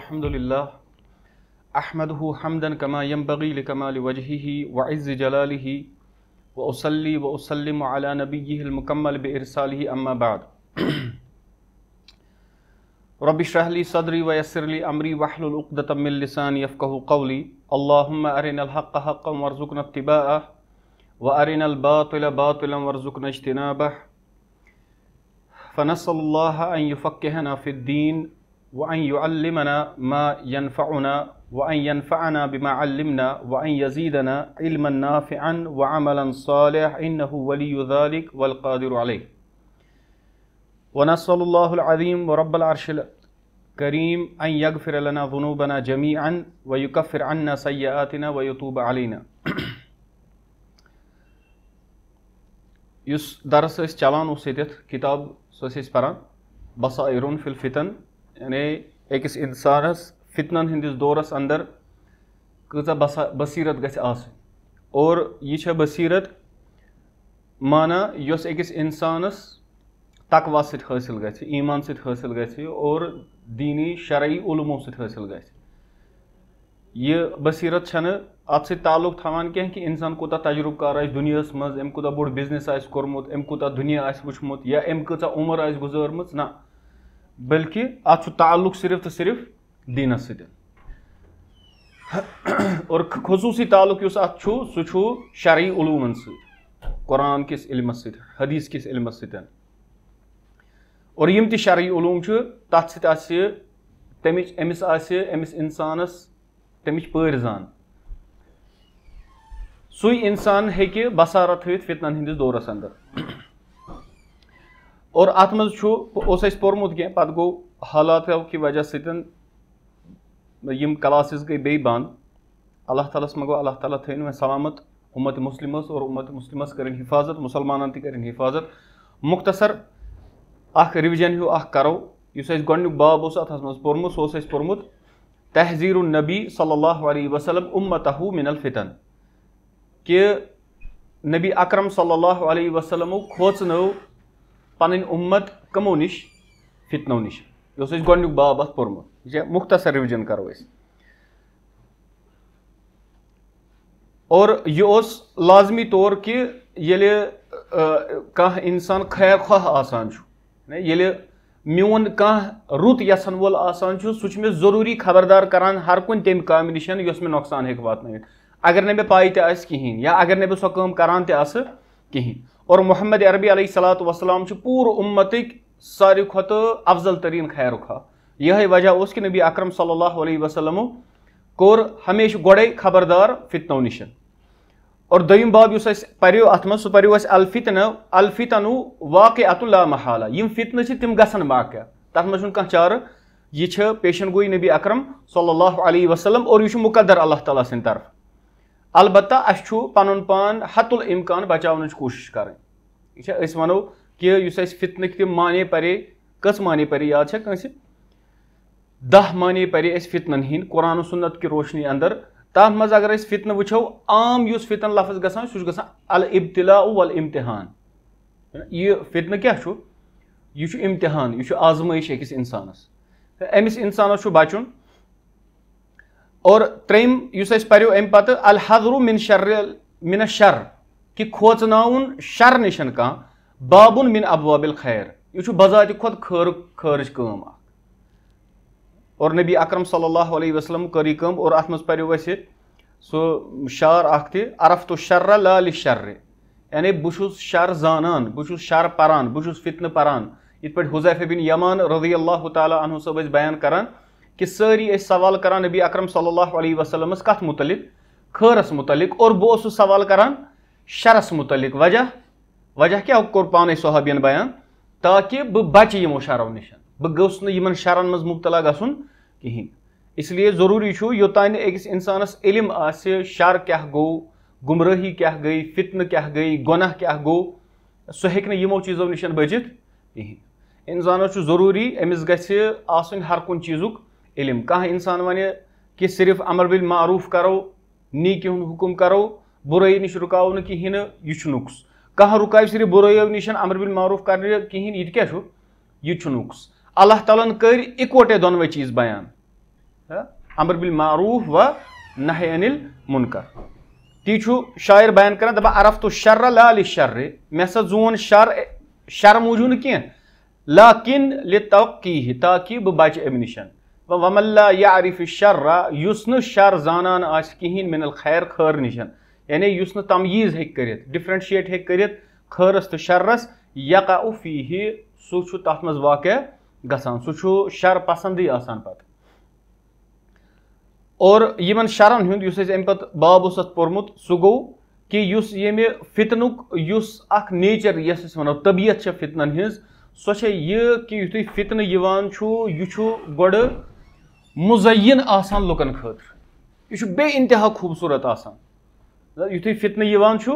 الحمد لله أحمده حمدا كما ينبغي لكمال وجهه وعز جلاله وأصلي وأسلم على نبيه المكمل بإرساله أما بعد رب اشرح لي صدري ويسر لي أمري واحلل عقدة من لساني يفقهوا قولي اللهم أرنا الحق حقا وارزقنا اتباعه وأرنا الباطل باطلا وارزقنا اجتنابه فنسأل الله أن يفقهنا في الدين وأن يعلمنا ما ينفعنا وأن ينفعنا بما علمنا وأن يزيدنا علما نافعا وعملا صالحا إنه ولي ذلك والقادر عليه ونسأل الله العظيم ورب العرش الكريم أن يغفر لنا ذنوبنا جميعا ويكفر عنا سيئاتنا ويتوب علينا یُس درس ٲسۍ چلان اوس ییٚتٮ۪تھ کِتاب سۄ ٲسۍ أسۍ پران بصائرٌ فی الفتن یعنی أکِس اِنسانس فتنن ہٕنٛدِس دورس اندر کۭژاہ بصیرت گژھِ آسٕنۍ اور یہِ چھےٚ بصیرت مانا یۄس أکِس اِنسانس تقوا سۭتۍ حٲصِل گژھِ ایٖمان سۭتۍ حٲصِل گژھِ اور دیٖنی شرعی علوٗمو سۭتۍ حٲصِل گژھِ یہِ بصیرت چھنہٕ اتھ سۭتۍ تعلق تھاوان کینٛہہ کہِ انسان کوٗتاہ تجرُبہٕ کار آسہِ دُنیاہس منٛز أمۍ کوٗتاہ بوٚڑ بِزنس آسہِ کوٚرمُت أمۍ کوٗتاہ دُنیا آسہِ وٕچھمُت یا أمۍ کۭژاہ عُمر آسہِ گُزٲرمٕژ نہ بلکہِ اتھ چھُ تعلق صرف تہٕ صرف دیٖنس سۭتۍ اور خصوٗصی تعلق یُس اتھ چھُ سُہ چھُ شرعی علوٗمن سۭتۍ قرآن کِس علمس سۭتۍ حدیٖث کِس علمس سۭتۍ اور یِم تہِ شرعی علوٗم چھِ تتھ سۭتۍ آسہِ أمِس انسانس تمِچ پٲرۍ زان سُے انسان ہیٚکہِ بصارت تھٲوِتھ فتنن ہٕنٛدِس دورس اندر اور اتھ منٛز اوس اسہِ پوٚرمُت کینٛہہ پتہٕ گوٚو حالاتو کہِ وجہ سۭتۍ یِم کلاسز گٔے بیٚیہِ بنٛد اللہ تعالیٰ ہس منٛگو اللہ تعالیٰ تھٲیِن وۄنۍ سلامت اُمت مُسلِمس اور اُمت مُسلِمس کٔرِنۍ حفاظت مُسلمانن تہِ کٔرِنۍ حفاظت مختصر اکھ رِوِجن ہیوٗ اکھ کرو یُس اسہِ گۄڈنیُک باب اوس اتھ منٛز پوٚرمُت سُہ اوس اسہِ پوٚرمُت تحذیٖر النبی صلی اللہ علیہ وسلم اُمتہ من الفتن کہ نبی اکرم صلی اللہ علیہ وسلمو کھوژنٲو پنٕنۍ اُمت کٕمو نِش فتنو نِش یہِ اوس اسہِ گۄڈنیُک باب اتھ پوٚرمُت یہِ چھےٚ مختصر رِوِجن کرو أسۍ اور یہِ اوس لازمی طور کہِ ییٚلہِ کانٛہہ انسان خیر خواہ آسان چھُ ییٚلہِ میون کانٛہہ رُت یژھن وول آسان چھُ سُہ چھُ مےٚ ضروٗری خبردار کران ہر کُنہِ تمہِ کامہِ نِش یۄس مےٚ نۄقصان ہیٚکہِ واتنٲوِتھ اگر نہٕ مےٚ پاے تہِ آسہِ کِہینۍ یا اگر نہٕ بہٕ سۄ کٲم کران تہِ آسہٕ کِہینۍ اور محمد عربی علیہ صلاتُ وسلام چھُ پوٗرٕ اُمتٕکۍ ساروی کھۄتہٕ افضل تریٖن خیر خواہ یِہے وجہ اوس کہِ نبی اکرم صلی اللہ علیہ وسلمو کوٚر ہمیشہِ گۄڈے خبردار فتنو نِش اور دوٚیِم باب یُس اسہِ پریو اتھ منٛز سُہ پریو اسہِ الفتنو واقعۃ لا محالہ یِم فتنہٕ چھِ تِم گژھن واقع تتھ منٛز چھُنہٕ کانٛہہ چارٕ یہِ چھِ پیشن گویی نبی اکرم صلی اللہ علیہ وسلم اور یہِ چھُ مُقدر اللہ تعالیٰ سٕنٛدِ طرفہٕ البتہ اسہِ چھُ پنُن پان حت الامکان بچاونٕچ کوٗشش کرٕنۍ یہِ چھےٚ أسۍ ونو کہِ یُس اسہِ فتنٕکۍ تِم معنے پرے کٔژ معنے پرے یاد چھا کٲنٛسہِ 10 معنے پرے اسہِ فتنن ہٕنٛدۍ قرآن و سنت کہِ روشنی اندر تتھ منٛز اگر أسۍ فتنہٕ وٕچھو عام یُس فتن لفظ گژھان سُہ چھُ گژھان الابتلاء والامتحان یہِ فتنہٕ کیاہ چھُ یہِ چھُ امتحان یہِ چھُ آزمٲیش أکِس انسانس أمِس انسانس چھُ بچُن اور ترٛیٚیِم یُس اسہِ پریو امہِ پتہٕ الحذر من الشر کہِ کھوژناوُن شر نِش کانٛہہ بابُن من ابواب الخیر یہِ چھُ بذاتہِ کھۄتہٕ خٲرٕچ کٲم اکھ اور نبی اکرم صلی اللہ علیہ وسلم کٔر یہِ کٲم اور اتھ منٛز پریو اسہِ سُہ شعر اکھ تہِ عرفت الشر لا للشر یعنی بہٕ چھُس شر زانان بہٕ چھُس شر پران بہٕ چھُس فتنہٕ پران یِتھ پٲٹھۍ حذیفہ بن یمان رضی اللہ تعالیٰ عنہ صٲب ٲسۍ بیان کران کہ سٲری ٲسۍ سوال کران نبی اکرم صلی اللہ علیہ وسلمس کتھ متعلق خٲرس متعلق اور بہٕ اوسُس سوال کران شرس متعلق وجہ کیاہ کوٚر پانے صحابین بیان تاکہِ بہٕ بچہٕ یِمو شرو نِش بہٕ گوٚژھ نہٕ یِمن شرن منٛز مُبتلا گژھُن کِہینۍ اس لیے ضروٗری چھُ یوٚتانۍ أکِس انسانس علم آسہِ شر کیاہ گوٚو گمرٲہی کیاہ گٔے فتنہٕ کیاہ گٔے گۄناہ کیاہ گوٚو سُہ ہیٚکہِ نہٕ یِمو چیٖزو نِش بٔچِتھ کِہینۍ انسانس چھُ ضروٗری أمِس گژھِ آسُن ہر کُنہِ چیٖزُک علم کانٛہہ انسان ونہِ کہِ صرف امر بالمعروف کرو نیٖکی ہُنٛد حُکم کرو بُرٲیی نِش رُکاوو نہٕ کِہینۍ نہٕ یہِ چھُ نُقص کانٛہہ رُکاوِ صرف بُرٲیو نِش امر بالمعروف کرنہٕ کِہینۍ یہِ تہِ کیاہ چھُ یہِ تہِ چھُ نُقص اللہ تعالیٰ ہن کٔرۍ اِکوٹے دۄنوے چیٖز بیان امر بالمعروف و نہی عن المنکر. تی چھُ شاعر بیان کران دپان عرفت الشر لا للشر, مےٚ ہسا زون شر موٗجوٗب نہٕ کینٛہہ, لیکن لتوقیہ, تاکہ بہٕ بچہِ امہِ نِش. ومن لا یعرف الشر, یُس نہٕ شر زانان آسہِ کِہیٖنۍ من الخیر, خٲر نِش, یعنی یُس نہٕ تمیٖز ہیٚکہِ کٔرِتھ, ڈفرنشیٹ ہیٚکہِ کٔرِتھ خٲرس تہٕ شرس, یقع فیہ, سُہ چھُ تتھ منٛز واقع گژھان, سُہ چھُ شر پسندٕے آسان پتہٕ. اور یمن شرن ہُنٛد یُس اَسہِ امہِ پتہٕ باب اوس اتھ پوٚرمُت سُہ گوٚو کہِ یُس ییٚمہِ فتنُک یُس اکھ نیچر یۄس أسۍ ونو طبیعت چھےٚ فتنن ہٕنٛز, سۄ چھےٚ یہِ کہِ یُتھُے فتنہٕ یِوان چھُ یہِ چھُ گۄڈٕ مُزین آسان لُکن خٲطرٕ, یہِ چھُ بے انتہا خوٗبصوٗرت آسان. یُتھُے فتنہٕ یِوان چھُ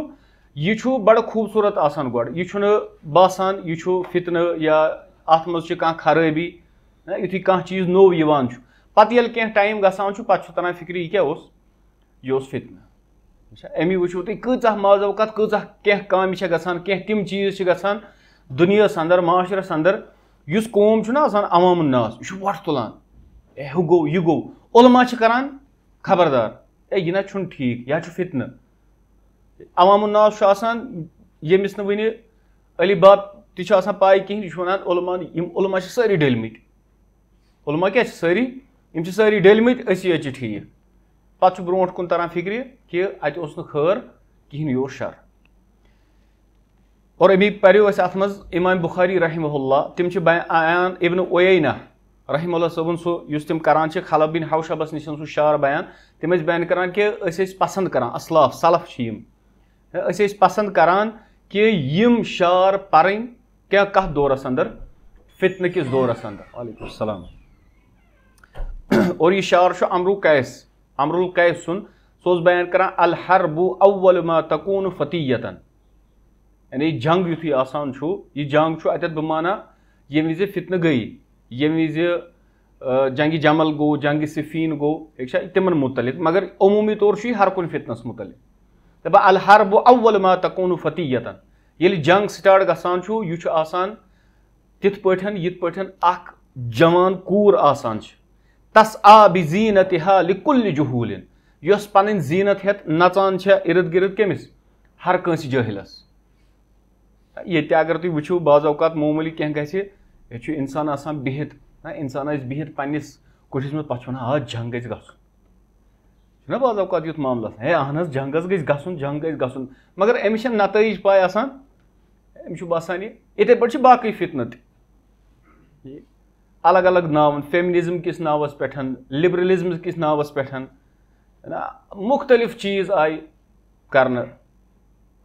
یہِ چھُ بڑٕ خوٗبصوٗرت آسان گۄڈٕ, یہِ چھُنہٕ باسان یہِ چھُ فتنہٕ یا اتھ منٛز چھِ کانٛہہ خرٲبی. یُتھُے کانٛہہ چیٖز نوٚو یِوان چھُ, پتہٕ ییٚلہِ کینٛہہ ٹایم گژھان چھُ پتہٕ چھُ تران فِکرِ یہِ کیٛاہ اوس, یہِ اوس فتنہٕ. امی وٕچھِو تُہۍ کۭژاہ ماز اوقات, کۭژاہ کینٛہہ کامہِ چھےٚ گژھان, کینٛہہ تِم چیٖز چھِ گژھان دُنیاہس انٛدر, معاشرس انٛدر, یُس قوم چھُنہ آسان عوام الناس, یہِ چھُ وۄٹھ تُلان, اے ہُہ گوٚو یہِ گوٚو, علما چھِ کران خبردار, اے یہِ نہ چھُنہٕ ٹھیٖک, یہِ حظ چھُ فتنہٕ. عوام الناس چھُ آسان ییٚمِس نہٕ وٕنہِ علی باب تہِ چھُ آسان پاے کِہینۍ, یہِ چھُ ونان علما, یِم علما چھِ سٲری ڈٔلمٕتۍ, علما کیٛاہ چھِ سٲری, یِم چھِ سٲری ڈٔلمٕتۍ, أسی یٲژ چھِ ٹھیٖک. پتہٕ چھُ برونٛٹھ کُن تران فِکرِ کہِ اَتہِ اوس نہٕ خٲر کِہینۍ, یہِ اوس شر. اور امی پریو اَسہِ اتھ منٛز امام بخاری رحمہ اللہ, تِم چھِ بیان ابن عیینہ رحمہ اللہ صٲبُن سُہ یُس تِم کران چھِ خلف بن حوشبس نِش سُہ شعر بیان, تِم ٲسۍ بیان کران کہِ أسۍ ٲسۍ پسنٛد کران, اسلاف سلف چھِ یِم, أسۍ ٲسۍ پسنٛد کران کہِ یِم شعر پرٕنۍ کتھ دورس انٛدر, فتنہٕ کِس دورس انٛدر. وعلیکم السلام. اور یہِ شعر چھُ امرُ القیس سُنٛد, سُہ اوس بیان کران الحرب اول ما تکون فتیتن, یعنی جنگ یُتھُے آسان چھُ, یہِ جنگ چھُ اتٮ۪تھ بہٕ مانان ییٚمہِ وِزِ فتنہٕ گٔیے, ییٚمہِ وِزِ جنگہِ جمل گوٚو, جنگہِ صفیٖن گوٚو, ٹھیٖک چھا, تِمن مُتعلق, مگر عموٗمی طور چھُ یہِ ہر کُنہِ فتنس مُتعلق. دپان الحرب اول ما تکون فتیتن, ییٚلہِ جنگ سٹارٹ گژھان چھُ یہِ چھُ آسان تِتھ پٲٹھۍ یِتھ پٲٹھۍ اکھ جوان کوٗر آسان چھِ, تس آ بزیٖنتہا لکُلہِ جہوٗلِن, یۄس پنٕنۍ زیٖنت ہٮ۪تھ نژان چھےٚ ارد گرد کٔمِس, ہر کٲنٛسہِ جٲہلس. ییٚتہِ اگر تُہۍ وٕچھِو بعض اوقات معموٗلی کینٛہہ گژھِ, ییٚتہِ چھُ انسان آسان بِہِتھ, انسان آسہِ بِہِتھ پننِس کُٹھِس منٛز, پتہٕ چھُ ونان آ جنگ گژھِ گژھُن, چھُنہ بعض اوقات یُتھ معاملہٕ آسان, ہے اہن حظ جنگ حظ گژھِ گژھُن, جنگ گژھِ گژھُن, مگر أمِس چھنہٕ نتٲیِج پاے آسان, أمِس چھُ باسان یہِ یِتھٕے پٲٹھۍ چھِ باقٕے فتنہٕ تہِ, الگ الگ ناوَن, فیمنزم کِس ناوس پٮ۪ٹھ, لبرلزم کِس ناوس پٮ۪ٹھ, مُختٔلِف چیٖز آیہِ کرنہٕ.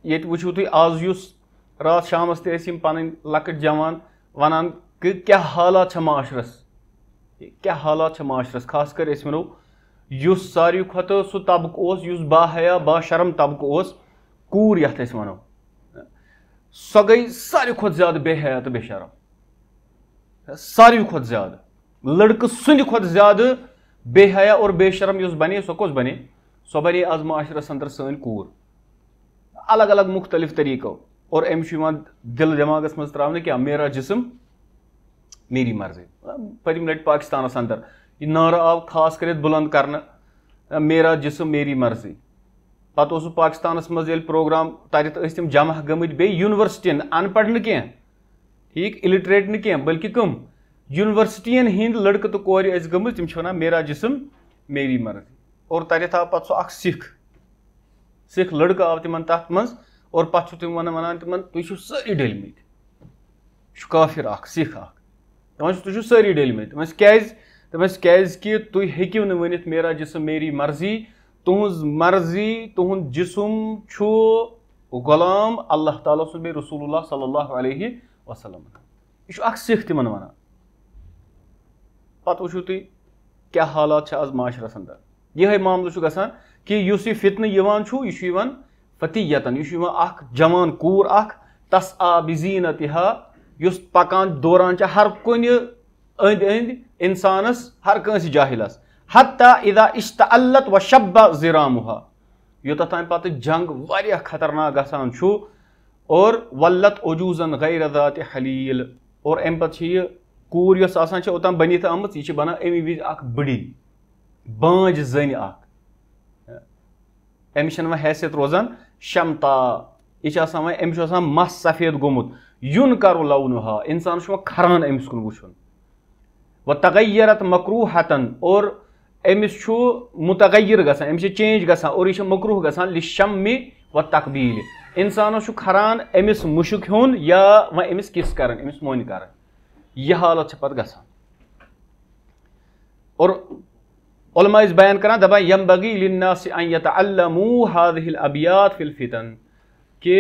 ییٚتہِ وٕچھِو تُہۍ آز یُس راتھ شامس تہِ ٲسۍ یِم پنٕنۍ لۄکٕٹۍ جوان ونان کہِ کیٛاہ حالات چھےٚ معاشرس, کیٛاہ حالات چھےٚ معاشرس, خاص کر أسۍ ونو یُس ساروی کھۄتہٕ سُہ طبقہٕ اوس یُس باحیا باشرم طبقہٕ اوس, کوٗر یتھ أسۍ ونو, سۄ گٔے ساروی کھۄتہٕ زیادٕ بے حیا تہٕ بے شرم, ساروی کھۄتہٕ زیادٕ, لڑکہٕ سٕنٛدِ کھۄتہٕ زیادٕ بے حیا اور بے شرم یۄس بنے, سۄ کۄس بنے, سۄ بنے آز معاشرس انٛدر سٲنۍ کوٗر, الگ الگ مُختٔلِف طٔریٖقو. اور أمِس چھُ یِوان دِل دٮ۪ماغس منٛز تراونہٕ کیٛاہ, میرا جسم میری مرضی. پٔتمہِ لٹہِ پاکستانس انٛدر یہِ نعرٕ آو خاص کٔرِتھ بُلنٛد کرنہٕ, میرا جسم میری مرضی. پتہٕ اوس پاکستانس منٛز ییٚلہِ پروگرام, تتٮ۪تھ ٲسۍ تِم جمع گٔمٕتۍ بیٚیہِ یونیورسٹین, ان پڑھ نہٕ کینٛہہ, ٹھیٖک, اِلٹریٹ نہٕ کینٛہہ, بٔلکہِ کٕم, یونیورسٹین ہٕنٛدۍ لڑکہٕ تہٕ کورِ ٲسۍ گٔمٕژ, تِم چھِ ونان میرا جسم میری مرضی. اور تتٮ۪تھ آو پتہٕ سُہ اکھ سکھ لڑکہٕ آو تِمن تتھ منٛز, اور پتہٕ چھُ تِم ونان تِمن تُہۍ چھِو سٲری ڈٔلمٕتۍ, یہِ چھُ کافر اکھ سکھ اکھ, دپان چھِ تُہۍ چھِو سٲری ڈٔلمٕتۍ. دپان کیٛازِ کہِ تُہۍ ہیٚکِو نہٕ ؤنِتھ میرا جسم میری مرضی, تُہنٛز مرضی, تُہنٛد جسم چھُ غلام اللہ تعالیٰ سُنٛد بیٚیہِ رسول اللہ صلی اللہ علیہ وسلم. یہِ چھُ اکھ سکھ تِمن ونان. پتہٕ وٕچھِو تُہۍ کیٛاہ حالات چھِ آز معاشرس انٛدر. یِہے معاملہٕ چھُ گژھان کہِ یُس یہِ فتنہٕ یِوان چھُ, یہِ چھُ یِوان فتیتن, یہِ چھُ یِوان اکھ جوان کوٗر اکھ, تس آ بزیٖنتہا, یُس پکان دوران چھِ ہر کُنہِ أنٛدۍ أنٛدۍ انسانس, ہر کٲنٛسہِ جاہلس, حتیٰ اذا اشتعلت وشب ذرامها, یوٚتتھ تام پتہٕ جنگ واریاہ خطرناک گژھان چھُ, اور ولت عجوزن غیر ذات حلیل, اور امہِ پتہٕ چھِ یہِ کوٗر یۄس آسان چھِ اوٚتام بٔنِتھ آمٕژ, یہِ چھِ بنان امی وِزِ اکھ بٔڑی, بانج زنی اخ امس چھنہٕ وۄنۍ حیثیت روزان شمتا یہ چھِ آسان وۄنۍ أمِس چھُ آسان مس سفید گوٚمُت یُن کرو لونُہا انسان چھُ وۄنۍ کھران أمِس کُن وٕچھُن وتغیرت مکروہتن اور أمِس چھُ متغیر گژھان أمِس چھِ چینج گژھان اور یہِ چھِ مکروہ گژھان لشمِ و تقبیل انسانس چھُ کھران أمِس مُشُک ہیوٚن یا وۄنۍ أمِس کِس کران أمِس مۄنۍ کران یہِ حالت چھِ پتہٕ گژھان اور علماء ٲسۍ بیان کران دپان ینبغی للناس ان یتعلموا هذه الابیات فی الفتن کہ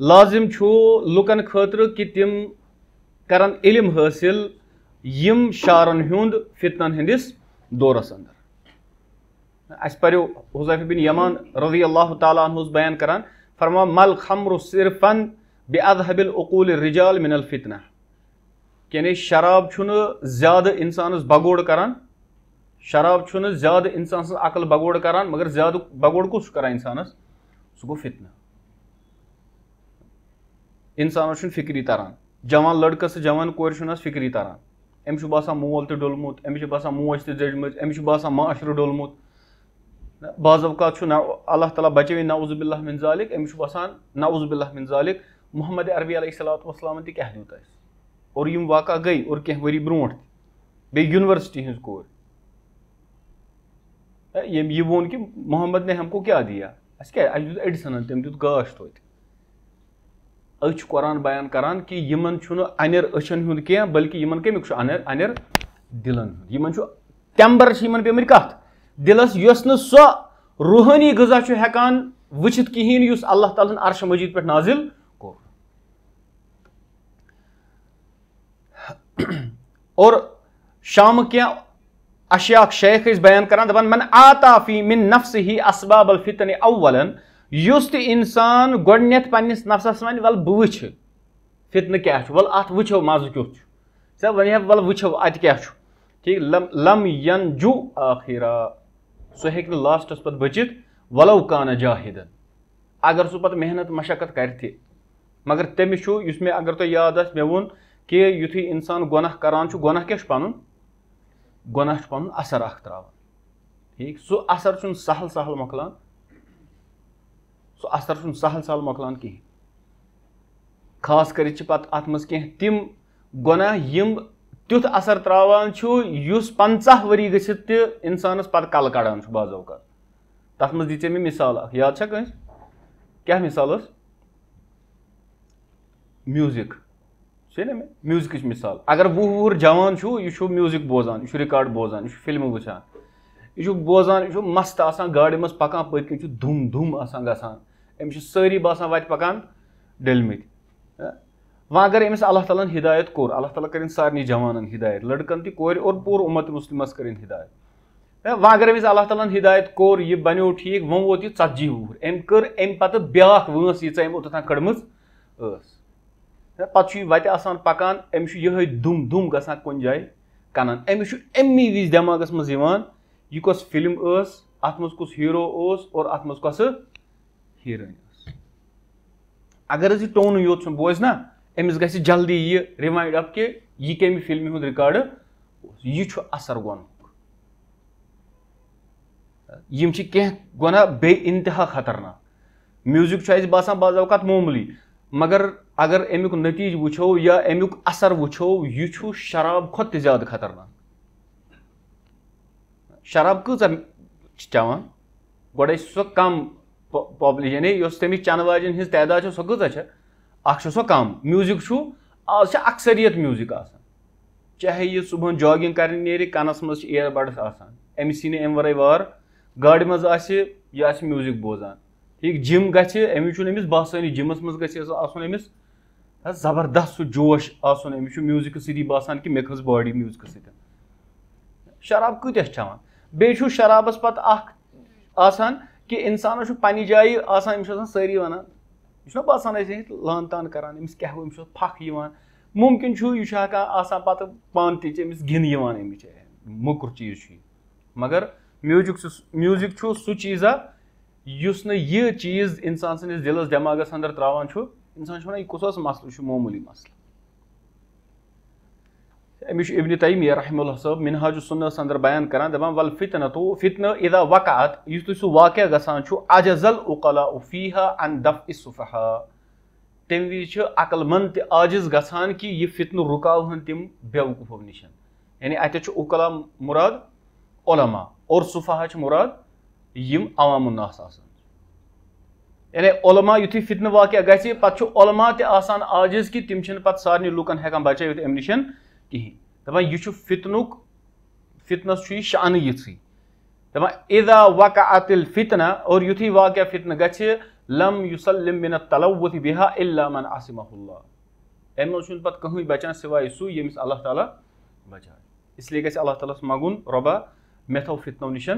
لازم چھُ لُکن خٲطرٕ کہ تِم کرن علم حٲصِل یِم شعرن ہُنٛد فتنن ہٕنٛدِس دورس اندر اَسہِ پریو حذیفہ بن یمان رضی اللہ تعالیٰ عنہ بیان کران فرمان مل خمر صرفن باذهب العقول الرجال من الفتنہ یعنی شراب چھُنہٕ زیادٕ انسانس بگوڑ کران شراب چھُنہٕ زیادٕ انسان سٕنٛز عقل بگوڑ کران مگر زیادٕ بگوڑ کُس چھُ کران انسانس سُہ گوٚو فتنہ انسانس چھُنہٕ فکری تران جوان لڑکس تہٕ جوان کورِ چھُنہٕ حظ فکری تران أمِس چھُ باسان مول تہِ ڈوٚلمُت أمِس چھُ باسان موج تہِ زٔجمٕژ أمِس چھُ باسان معاشرٕ ڈوٚلمُت بعض اوقات چھُ اللہ تعالیٰ بچٲوِنۍ نعوذ باللہ من ذالک أمِس چھُ باسان نعوذ باللہ من ذالک محمد عربی علیہ الصلوۃ والسلامن تہِ کیاہ دیُت اَسہِ اور یِم واقع گٔے اور کینٛہہ ؤری برونٛٹھ تہِ بیٚیہِ یونیورسٹی ہٕنٛز کور ییٚمۍ یہِ ووٚن کہِ محمد نے ہم کو کیاہ دیا اَسہِ کیاہ اَسہِ دیُت ایڈسنن تٔمۍ دیُت گاش توتہِ أسۍ چھُ قرآن بیان کران کہِ یِمن چھُنہٕ انٮ۪ر أچھن ہُنٛد کینٛہہ بلکہِ یِمن کمیُک چھُ انٮ۪ر دِلن ہُنٛد یِمن چھُ ٹیمبر چھِ یِمن پیمٕتۍ کتھ دِلس یۄس نہٕ سۄ روحٲنی غذا چھُ ہٮ۪کان وٕچھِتھ کِہینۍ یُس اللہ تعالیٰ ہن عرشہِ مجیٖد پٮ۪ٹھ نازِل کوٚر اور شامہٕ کینٛہہ اشیاق شیخ ٲسۍ بیان کران دپان من آتا فی من نفسہِ اسباب الفتن اولن یُس تہِ انسان گۄڈٕنیتھ پننِس نفسس وَنہِ وَلہٕ بہٕ وٕچھِ فتنہٕ کیاہ چھُ وَلہٕ اتھ وٕچھو مزٕ کیُتھ چھُ وَنہِ وَلہٕ وٕچھو اتہِ کیاہ چھُ ٹھیٖک لم ینجو آخرا سُہ ہیٚکہِ نہٕ لاسٹس پتہٕ بٔچِتھ ولو کانہ جاہدن اگر سُہ پتہٕ محنت مشقت کرِ تہِ مگر تٔمِس چھُ یُس مےٚ اگر تۄہہِ یاد آسہِ مےٚ ووٚن کہِ یُتھُے انسان گۄناہ کران چھُ گۄناہ کیاہ چھُ پنُن گۄناہ چھُ پنُن اثر اکھ تراوان ٹھیٖک سُہ اثر چھُنہٕ سہل سہل مۄکلان سُہ اثر چھُنہٕ سہل سہل مۄکلان کِہینۍ خاص کٔرِتھ چھِ پتہٕ اتھ منٛز کینٛہہ تِم گۄناہ یِم تیُتھ اثر تراوان چھُ یُس 50 ؤری گٔژھِتھ تہِ انسانس پتہٕ کلہٕ کڑان چھُ بعض اوقات تتھ منٛز دِژے مےٚ مثال اکھ یاد چھا کٲنٛسہِ کیاہ مثال ٲس میوٗزک چھے نا مےٚ میوٗزکٕچ مثال اگر 20 وُہُر جوان چھُ یہِ چھُ میوٗزک بوزان یہِ چھُ رِکاڈ بوزان یہِ چھُ فلمہٕ وٕچھان یہِ چھُ بوزان یہِ چھُ مست آسان گاڑِ منٛز پکان پٔتۍ کِنۍ چھُ دُم دُم آسان گژھان أمِس چھِ سٲری باسان وتہِ پکان ڈٔلمٕتۍ وۄنۍ اگر أمِس اللہ تعالیٰ ہن ہدایت کوٚر اللہ تعالیٰ کٔرِنۍ سارنٕے جوانن ہدایت لڑکن تہِ کورِ اور پوٗرٕ اُمت مُسلِمس کٔرِنۍ ہدایت وۄنۍ اگر أمِس اللہ تعالیٰ ہن ہدایت کوٚر یہِ بنیو ٹھیٖک وۄنۍ ووت یہِ 40 وُہُر أمۍ کٔر امہِ پتہٕ بیاکھ وٲنٛس ییٖژاہ أمۍ اوٚتتھ کٔڑمٕژ ٲس پتہٕ چھُ یہِ وتہِ آسان پکان أمِس چھُ یِہوے دُم دُم گژھان کُنہِ جایہِ کنن أمِس چھُ امی وِزِ دٮ۪ماغس منٛز یِوان یہِ کۄس فلم ٲس اتھ منٛز کُس ہیٖرو اوس اور اتھ منٛز کۄسہٕ ہیٖروین ٲس اگر حظ یہِ ٹونٕے یوت چھُنہٕ بوزِ نا أمِس گژھِ جلدی یہِ رِمایِنڈ اپ کہِ یہِ کمہِ فلمہِ ہُنٛد رِکاڈٕ اوس یہِ چھُ اثر گۄنہُک یِم چھِ کینٛہہ گۄناہ بے انتہا خطرناک میوٗزک چھُ اَسہِ باسان بعض اوقات معموٗلی مگر اگر امیُک نٔتیٖجہٕ وٕچھو یا امیُک اثر وٕچھو یہِ چھُ شراب کھۄتہٕ تہِ زیادٕ خطرناک شراب کۭژاہ چھِ چٮ۪وان گۄڈے چھِ سۄ کم پاپولیشن یعنی یۄس تٔمِچ چٮ۪نہٕ واجٮ۪ن ہٕنٛز تعداد چھِ سۄ کۭژاہ چھےٚ اکھ چھِ سۄ کم میوٗزک چھُ آز چھِ اکثریت میوٗزک آسان چاہے یہِ صبحن جاگِنگ کرنہِ نیرِ کنس منٛز چھِ اِیر بڈس آسان أمِس یی نہٕ امہِ ورٲے وار گاڑِ منٛز آسہِ یہِ آسہِ میوٗزک بوزان ٹھیٖک جِم گژھِ أمِس چھُنہٕ أمِس باسٲنی جِمس منٛز گژھِ آسُن أمِس زبردست سُہ جوش آسُن أمِس چھُ میوٗزکہٕ سۭتی باسان کہِ مےٚ کھٔژ باڈی میوٗزکہٕ سۭتۍ شراب کۭتیاہ چھِ چٮ۪وان بیٚیہِ چھُ شرابس پتہٕ اکھ آسان کہِ انسانس چھُ پننہِ جایہِ آسان أمِس چھِ آسان سٲری ونان یہِ چھُنہ باسان أسۍ لان تان کران أمِس کیاہ أمِس چھُ پھکھ یِوان مُمکِن چھُ یہِ چھُ ہٮ۪کان آسان پتہٕ پانہٕ تہِ أمِس گِنٛد یِوان اَمِچ موٚکُر چیٖز چھُ یہِ مگر میوٗزک چھُ سُہ چیٖزا یُس نہٕ یہِ چیٖز انسان سٕنٛدِس دِلس دٮ۪ماغس انٛدر تراوان چھُ انسان چھُ ونان یہِ کُس اوس مسلہٕ یہِ چھُ معموٗلی مسلہٕ أمِس چھُ ابن تیمیہ رحمہ اللہ صٲب منہاج السنہ اندر بیان کران دپان والفتنة فتنہ اذا وقعت یُس تُہۍ سُہ واقعہ گژھان چھُ عجز العقلاء فيها عن دفع السفهاء تمہِ وِزِ چھِ عقل مند تہِ عاجز گژھان کہِ یہِ فتنہٕ رُکاوہن تِم بیوقوٗفو نِش یعنی اتٮ۪تھ چھُ عقلا مراد علما اور سفہا چھِ مراد یِم عوام الناس آسان یعنی علما یُتھُے فتنہٕ واقعہ گژھِ پتہٕ چھُ علما تہِ آسان عاجز کہِ تِم چھِنہٕ پتہٕ سارنٕے لُکن ہٮ۪کان بچٲوِتھ امہِ نِش کِہینۍ دپان یہِ چھُ فتنس چھُ یہِ شانہٕ یِژھٕے دپان اذا وقعت الفتنہ اور یُتھُے واقعہ فتنہٕ گژھِ لم یسلم من التلوث بها الا من عصمه اللہ امہِ منٛز چھُنہٕ پتہٕ کٕہٕنۍ بچان سوائے سُہ ییٚمِس اللہ تعالیٰ بچایہِ اس لیے گژھِ اللہ تعالیٰ ہس منگُن رۄبا مےٚ تھاو فتنو نِش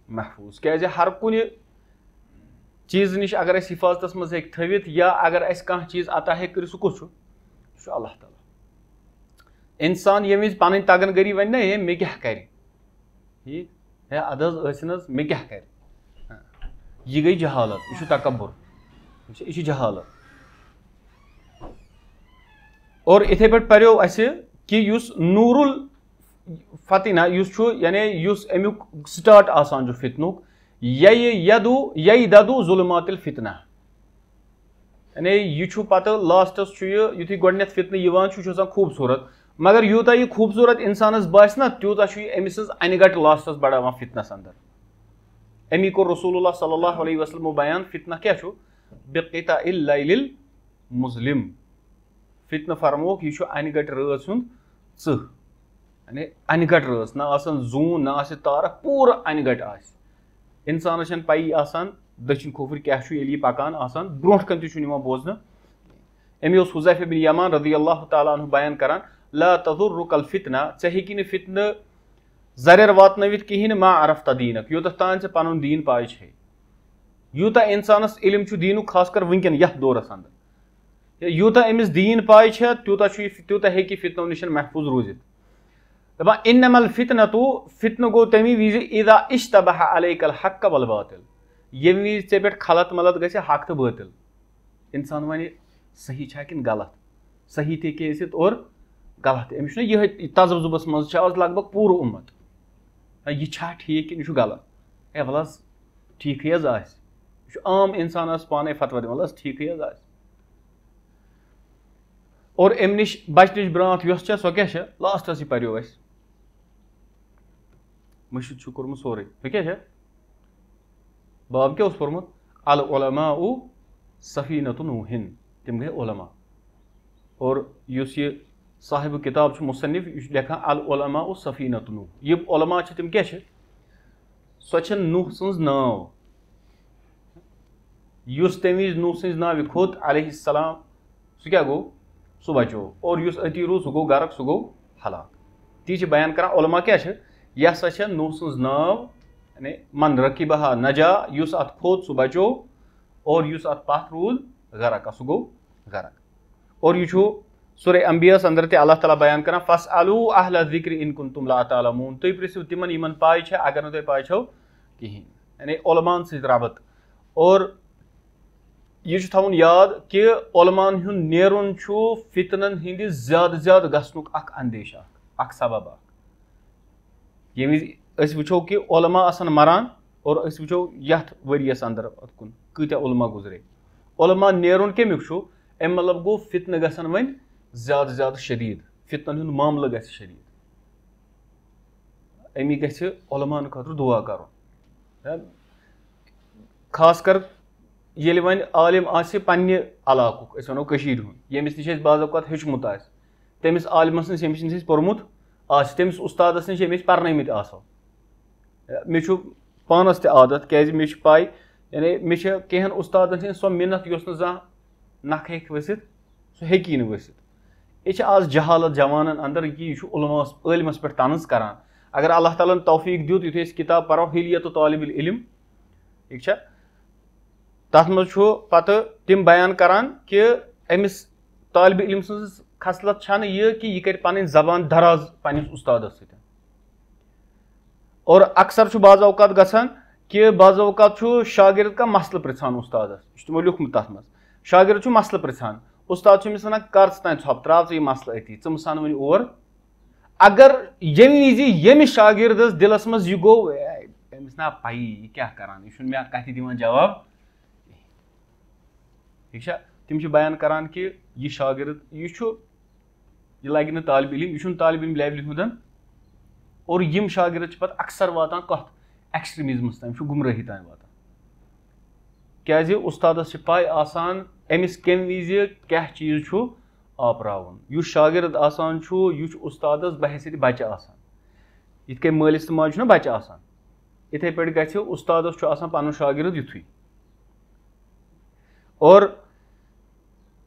محفوٗظ کیازِ ہر کُنہِ چیٖزٕ نِش اگر اَسہِ حِفاظتس منٛز ہیٚکہِ تھٲوِتھ یا اگر اَسہِ کانٛہہ چیٖز عطا ہیٚکہِ کٔرِتھ سُہ کُس چھُ سُہ چھُ اللہ تعالیٰ انسان ییٚمہِ وِزِ پنٕنۍ تگن گٔری وَنہِ نا ہے مےٚ کیاہ کرِ ٹھیٖک ہے اَدٕ حظ ٲسِن حظ مےٚ کیاہ کرِ یہِ گٔے جہالت یہِ چھُ تکبر یہِ چھِ جہالت اور اِتھے پٲٹھۍ پریو اَسہِ کہِ یُس نوٗر الفتنہ یُس چھُ یعنی یُس امیُک سٹاٹ آسان چھُ فتنُک یدو ظلمات الفتنہ یعنی یہِ چھُ پتہٕ لاسٹس چھُ یہِ یُتھُے گۄڈٕنیتھ فتنہٕ یِوان چھُ یہِ چھُ آسان خوٗبصوٗرت مگر یوٗتاہ یہِ خوٗبصوٗرت انسانس باسہِ نا تیوٗتاہ چھُ یہِ أمۍ سٕنٛز انہِ گٹہٕ لاسٹس بڑاوان فتنس انٛدر امی کوٚر رسول اللہ صلی اللہ علیہ وسلمو بیان فتنہ کیاہ چھُ بقطع اللیل المظلم فتنہ فرمووُکھ یہِ چھُ انہِ گٹہِ رٲژ ہُنٛد ژٕہ یعنی انہِ گٹہِ رٲژ نہ آسان زوٗن نہ آسہِ تارک پوٗرٕ انہِ گٹہِ آسہِ انسانس چھنہٕ پیی آسان دٔچھِنۍ کھوفٕرۍ کیاہ چھُ ییٚلہِ یہِ پکان آسان برونٛٹھ کَنہِ تہِ چھُنہٕ یِوان بوزنہٕ أمی اوس حذیفہ بن یمان رضی اللہ تعالیٰ عنہ بیان کران لا تضرک الفتنہ ژےٚ ہیٚکی نہٕ فتنہٕ زریر واتنٲوِتھ کِہینۍ نہٕ ما عرفت دیٖنک یوٚتتھ تانۍ ژےٚ پنُن دیٖن پاے چھے یوٗتاہ انسانس علم چھُ دیٖنُک خاص کر وٕنکیٚن یتھ دورس انٛدر یوٗتاہ أمِس دیٖن پاے چھےٚ تیوٗتاہ چھُ یہِ تیوٗتاہ ہیٚکہِ یہِ فتنو نِش محفوٗظ روٗزِتھ دپان انما الفتنۃ فتنہٕ گوٚو تمی وِزِ اذا اشتبہ علیک الحق والباطل ییٚمہِ وِزِ ژےٚ پٮ۪ٹھ خلط ملط گژھِ حق تہٕ بٲطل انسان وَنہِ صحیح چھا کِنہٕ غلط صحیح تہِ ہیٚکہِ ٲسِتھ اور غلط تہِ أمِس چھُنہ یِہے تزبزُبس منٛز چھِ آز لگ بگ پوٗرٕ اُمت یہِ چھا ٹھیٖک کِنہٕ یہِ چھُ غلط ہے وَلہٕ حظ ٹھیٖکھٕے حظ آسہِ یہِ چھُ عام انسانس پانے فتویٰ دِوان وَلہٕ حظ ٹھیٖکھٕے حظ آسہِ اور اَمہِ نِش بچنٕچ برٛانٛتھ یۄس چھےٚ سۄ کیاہ چھےٚ لاسٹس یہِ پریو اَسہِ مٔشِد چھُ کوٚرمُت سورُے سُہ کیاہ چھےٚ باب کیاہ اوس پوٚرمُت العلماء سفینۃ نوح تِم گٔے علما اور یُس یہِ صاحبہِ کِتاب چھُ مُصنف یہِ چھُ لیکھان العلماء سفینۃ نوح یِم علما چھِ تِم کیاہ چھِ سۄ چھےٚ نوح سٕنٛز ناو یُس تمہِ وِزِ نوح سٕنٛزِ ناوِ کھوٚت علیہ السلام سُہ کیاہ گوٚو سُہ بچوو اور یُس أتی روٗد سُہ گوٚو غرق سُہ گوٚو ہلاک تی چھِ بیان کران علما کیاہ چھِ یہِ ہسا چھےٚ نوح سٕنٛز ناو یعنی من رقیبہا نجا یُس اتھ کھوٚت سُہ بچوو اور یُس اتھ پتھ روٗد غرق سُہ گوٚو غرق اور یہِ چھُ سورہ انبیاہس انٛدر تہِ اللہ تعالیٰ بیان کران فاسألوا اہل الذکر ان کنتم لا تعلمون تُہۍ پرژھِو تِمن یِمن پاے چھےٚ اگر نہٕ تۄہہِ پاے چھو کِہینۍ یعنی علماہن سۭتۍ ربط اور یہِ چھُ تھاوُن یاد کہِ علماہن ہُنٛد نیرُن چھُ فتنن ہٕنٛدِ زیادٕ زیادٕ گژھنُک اکھ اندیش اکھ سبب اکھ ییٚمہِ وِزِ أسۍ وٕچھو کہِ علما آسن مران اور أسۍ وٕچھو یتھ ؤریس انٛدر اتھ کُن کۭتیاہ علما گُزرے علما نیرُن کمیُک چھُ اَمہِ مطلب گوٚو فتنہٕ گژھن وۄنۍ زیادٕ زیادٕ شدیٖد فتنن ہُنٛد معاملہٕ گژھِ شدیٖد امی گژھِ علماہن خٲطرٕ دُعا کرُن خاص کر ییٚلہِ وۄنۍ عالم آسہِ پننہِ علاقُک أسۍ ونو کٔشیٖرِ ہُنٛد ییٚمِس نِش اَسہِ بعض اوقات ہیوٚچھمُت آسہِ تٔمِس عالمس نِش ییٚمِس نِش أسۍ پوٚرمُت آسہِ تٔمِس اُستادس نِش ییٚمِس پرنٲومٕتۍ آسو مےٚ چھُ پانس تہِ عادت کیازِ مےٚ چھِ پاے یعنی مےٚ چھِ کینٛہن اُستادن ہٕنٛز سۄ مِنت یۄس نہٕ زانٛہہ نکھٕ ہیٚکہِ ؤسِتھ سُہ ہیٚکی نہٕ ؤسِتھ یہِ چھِ آز جہالت جوانن انٛدر کہِ یہِ چھُ عٲلمس پٮ۪ٹھ طنز کران اگر اللہ تعالیٰ ہن توفیٖق دیُت یُتھُے أسۍ کِتاب پرو حلیت طالب العلم ٹھیٖک چھا تتھ منٛز چھُ پتہٕ تِم بیان کران کہِ أمِس طالبہِ علم سٕنٛز خصلت چھنہٕ یہِ کہِ یہِ کرِ پنٕنۍ زبان دراز پننِس اُستادس سۭتۍ اور اکثر چھُ بعض اوقات گژھان کہِ بعض اوقات چھُ شاگرد کانٛہہ مسلہٕ پرژھان اُستادس یہِ چھُ تِمو لیوٗکھمُت تتھ منٛز شاگرد چھُ مسلہٕ پرژھان اُستاد چھُ أمِس ونان کر ژٕ تانۍ ژھۄپہٕ تراو ژٕ یہِ مسلہٕ أتی ژٕ مہٕ سن وۄنۍ اور اگر ییٚمہِ وِزِ ییٚمِس شاگردس دِلس منٛز یہِ گوٚو أمِس نا پَیی یہِ کیٛاہ کران یہِ چھُنہٕ مےٚ کتھِ دِوان جواب ٹھیٖک چھا تِم چھِ بیان کران کہِ یہِ شاگرد یہِ لگہِ نہٕ طالبہِ علم یہِ چھُنہٕ طالبہِ علم لیولہِ ہُنٛد اور یِم شاگرد چھِ پتہٕ اکثر واتان کتھ ایکسٹریمزمس تام چھُ گمرٲہی تام واتان کیازِ اُستادس چھِ پاے آسان أمِس کمہِ وِزِ کیاہ چیٖز چھُ آپراوُن یُس شاگرد آسان چھُ یہِ چھُ اُستادس بحثیت بچہِ آسان یِتھ کٔنۍ مٲلِس تہٕ ماجہِ چھُنہ بچہِ آسان یِتھے پٲٹھۍ گژھِ اُستادس چھُ آسان پنُن شاگرد یِتھُے اور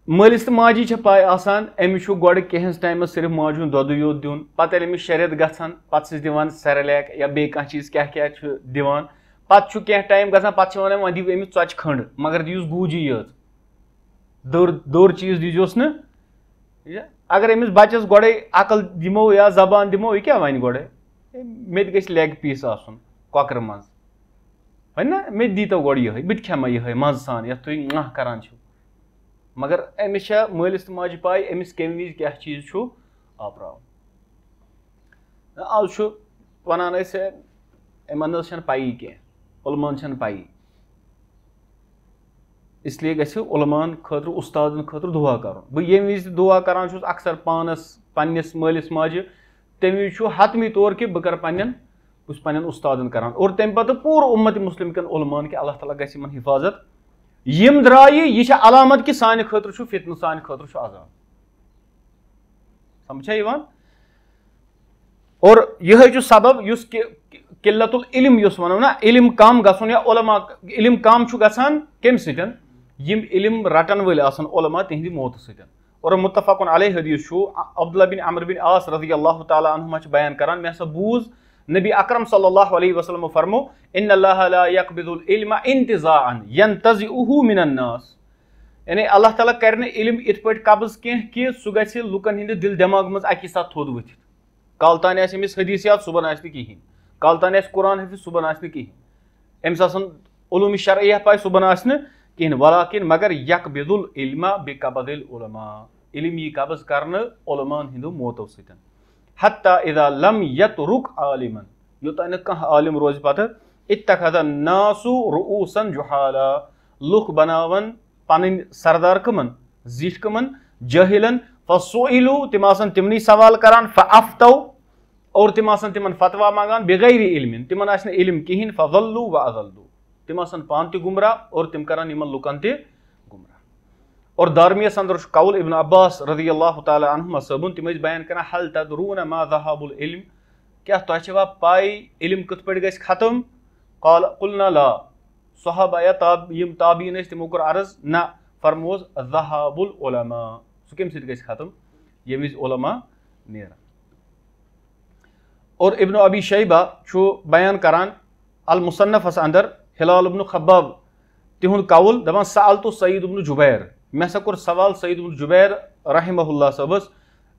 مٲلِس تہٕ ماجی چھےٚ پاے آسان أمِس چھُ گۄڈٕ کینٛہس ٹایمس صرف ماجہِ ہُنٛد دۄدٕے یوت دیُن پتہٕ ییٚلہِ أمِس شےٚ رٮ۪تھ گژھان پتہٕ چھِس دِوان سیرلیک یا بیٚیہِ کانٛہہ چیٖز کیاہ کیاہ چھُ دِوان پتہٕ چھُ کینٛہہ ٹایم گژھان پتہٕ چھِ ونان وۄنۍ دِیِو أمِس ژۄچہِ کھنٛڈ مگر دِیوٗس گوٗجی یٲژ دوٚر چیٖز دیٖزیوس نہٕ اگر أمِس بچس گۄڈے عقل دِمو یا زبان دِمو یہِ کیاہ وَنہِ گۄڈے مےٚ تہِ گژھِ لیگ پیٖس آسُن کۄکرٕ منٛز وۄنۍ نا مےٚ تہِ دیٖتو گۄڈٕ یِہے بہٕ تہِ کھٮ۪مہٕ یِہے مزٕ سان یتھ تُہۍ کران چھِو مگر أمِس چھےٚ مٲلِس تہٕ ماجہِ پاے أمِس کمہِ وِزِ کیاہ چیٖز چھُ آپراوُن آز چھُ ونان أسۍ یِمن حظ چھنہٕ پَیی کینٛہہ علماہن چھنہٕ پَیی اس لیے گژھِ علماہن خٲطرٕ اُستادن خٲطرٕ دُعا کرُن بہٕ ییٚمہِ وِزِ دُعا کران چھُس اکثر پانس پننِس مٲلِس ماجہِ تمہِ وِزِ چھُ حتمی طور کہِ بہٕ کرٕ بہٕ چھُس پننٮ۪ن اُستادن کران اور تمہِ پتہٕ پوٗرٕ اُمت مُسلِم کٮ۪ن علماہن کہِ اللہ تعالیٰ گژھِ یِمن حِفاظت یِم درٛایہِ یہِ چھِ علامت کہِ سانہِ خٲطرٕ چھُ فتنہٕ سانہِ خٲطرٕ چھُ عذاب سمجھا یِوان اور یِہے چھُ سبب یُس قلت العلم یُس وَنو نا علم کم گژھُن یا علما علم کم چھُ گژھان کمہِ سۭتۍ یِم علم رٹن وٲلۍ آسان علما تِہنٛدِ موتہٕ سۭتۍ اور متفقن علیہ حدیث چھُ عبداللہ بن عمر بن عاص رضی اللہ تعالیٰ عنہما چھِ بیان کران مےٚ ہسا بوٗز نبی اکرم صلی اللہ علیہ وسلمو فرمو ان اللہ لا یقبض العلم انتزاعا ینتزعه من الناس یعنی اللہ تعالیٰ کرِ نہٕ علم یِتھ پٲٹھۍ قبض کینٛہہ کہِ سُہ گژھِ لُکن ہٕنٛدِ دِل دٮ۪ماغ منٛز اکی ساتہٕ تھوٚد ؤتھِتھ کالہٕ تانۍ آسہِ أمِس حدیث یاد صُبحن آسہِ نہٕ کِہینۍ کالہٕ تانۍ آسہِ قرآن حٲفِظ صُبحن آسہِ نہٕ کِہینۍ أمِس آسان علوٗمِ شرعیہ پاے صُبحن آسہِ نہٕ کِہینۍ ولاکِن مگر یقبض العلم بقبض العلماء علم یی قبض کرنہٕ علماہن ہٕنٛدیو موتو سۭتۍ حتی اذا لم یترک عالما یوٚتانۍ نہٕ کانٛہہ عالم روزِ پتہٕ اتخذ الناس رؤوسا جحالا لُکھ بناون پنٕنۍ سردار کٕمن زِٹھۍ کٕمن جٲہلن فسئلوا تِم آسان تِمنٕے سوال کران فافتو اور تِم آسان تِمن فتوا منٛگان بغیر علم تِمن آسہِ نہٕ علم کِہینۍ فضلوا واضلوا تِم آسان پانہٕ تہِ گمراہ اور تِم کران یِمن لُکن تہِ گمراہ اور دارمیس اندر چھُ قول ابن عباس رضی اللہ تعالیٰ عنہما صٲبُن تِم ٲسۍ بیان کران حل تدرون ما ذهاب العلم کیاہ تۄہہِ چھوا پاے علم کِتھ پٲٹھۍ گژھِ ختم قلنا لا صحابہ یا یِم تابعیٖن ٲسۍ تِمو کوٚر عرض نہ فرمووس ذهاب العلماء سُہ کمہِ سۭتۍ گژھِ ختم ییٚمہِ وِزِ علما نیرن اور ابن ابی شیبہ چھُ بیان کران المصنفس اندر ہلال ابن خباب تِہُنٛد قول دپان سألتُ سعید ابن جبیر مےٚ ہسا کوٚر سوال سعید ابن جبیر رحمہ اللہ صٲبس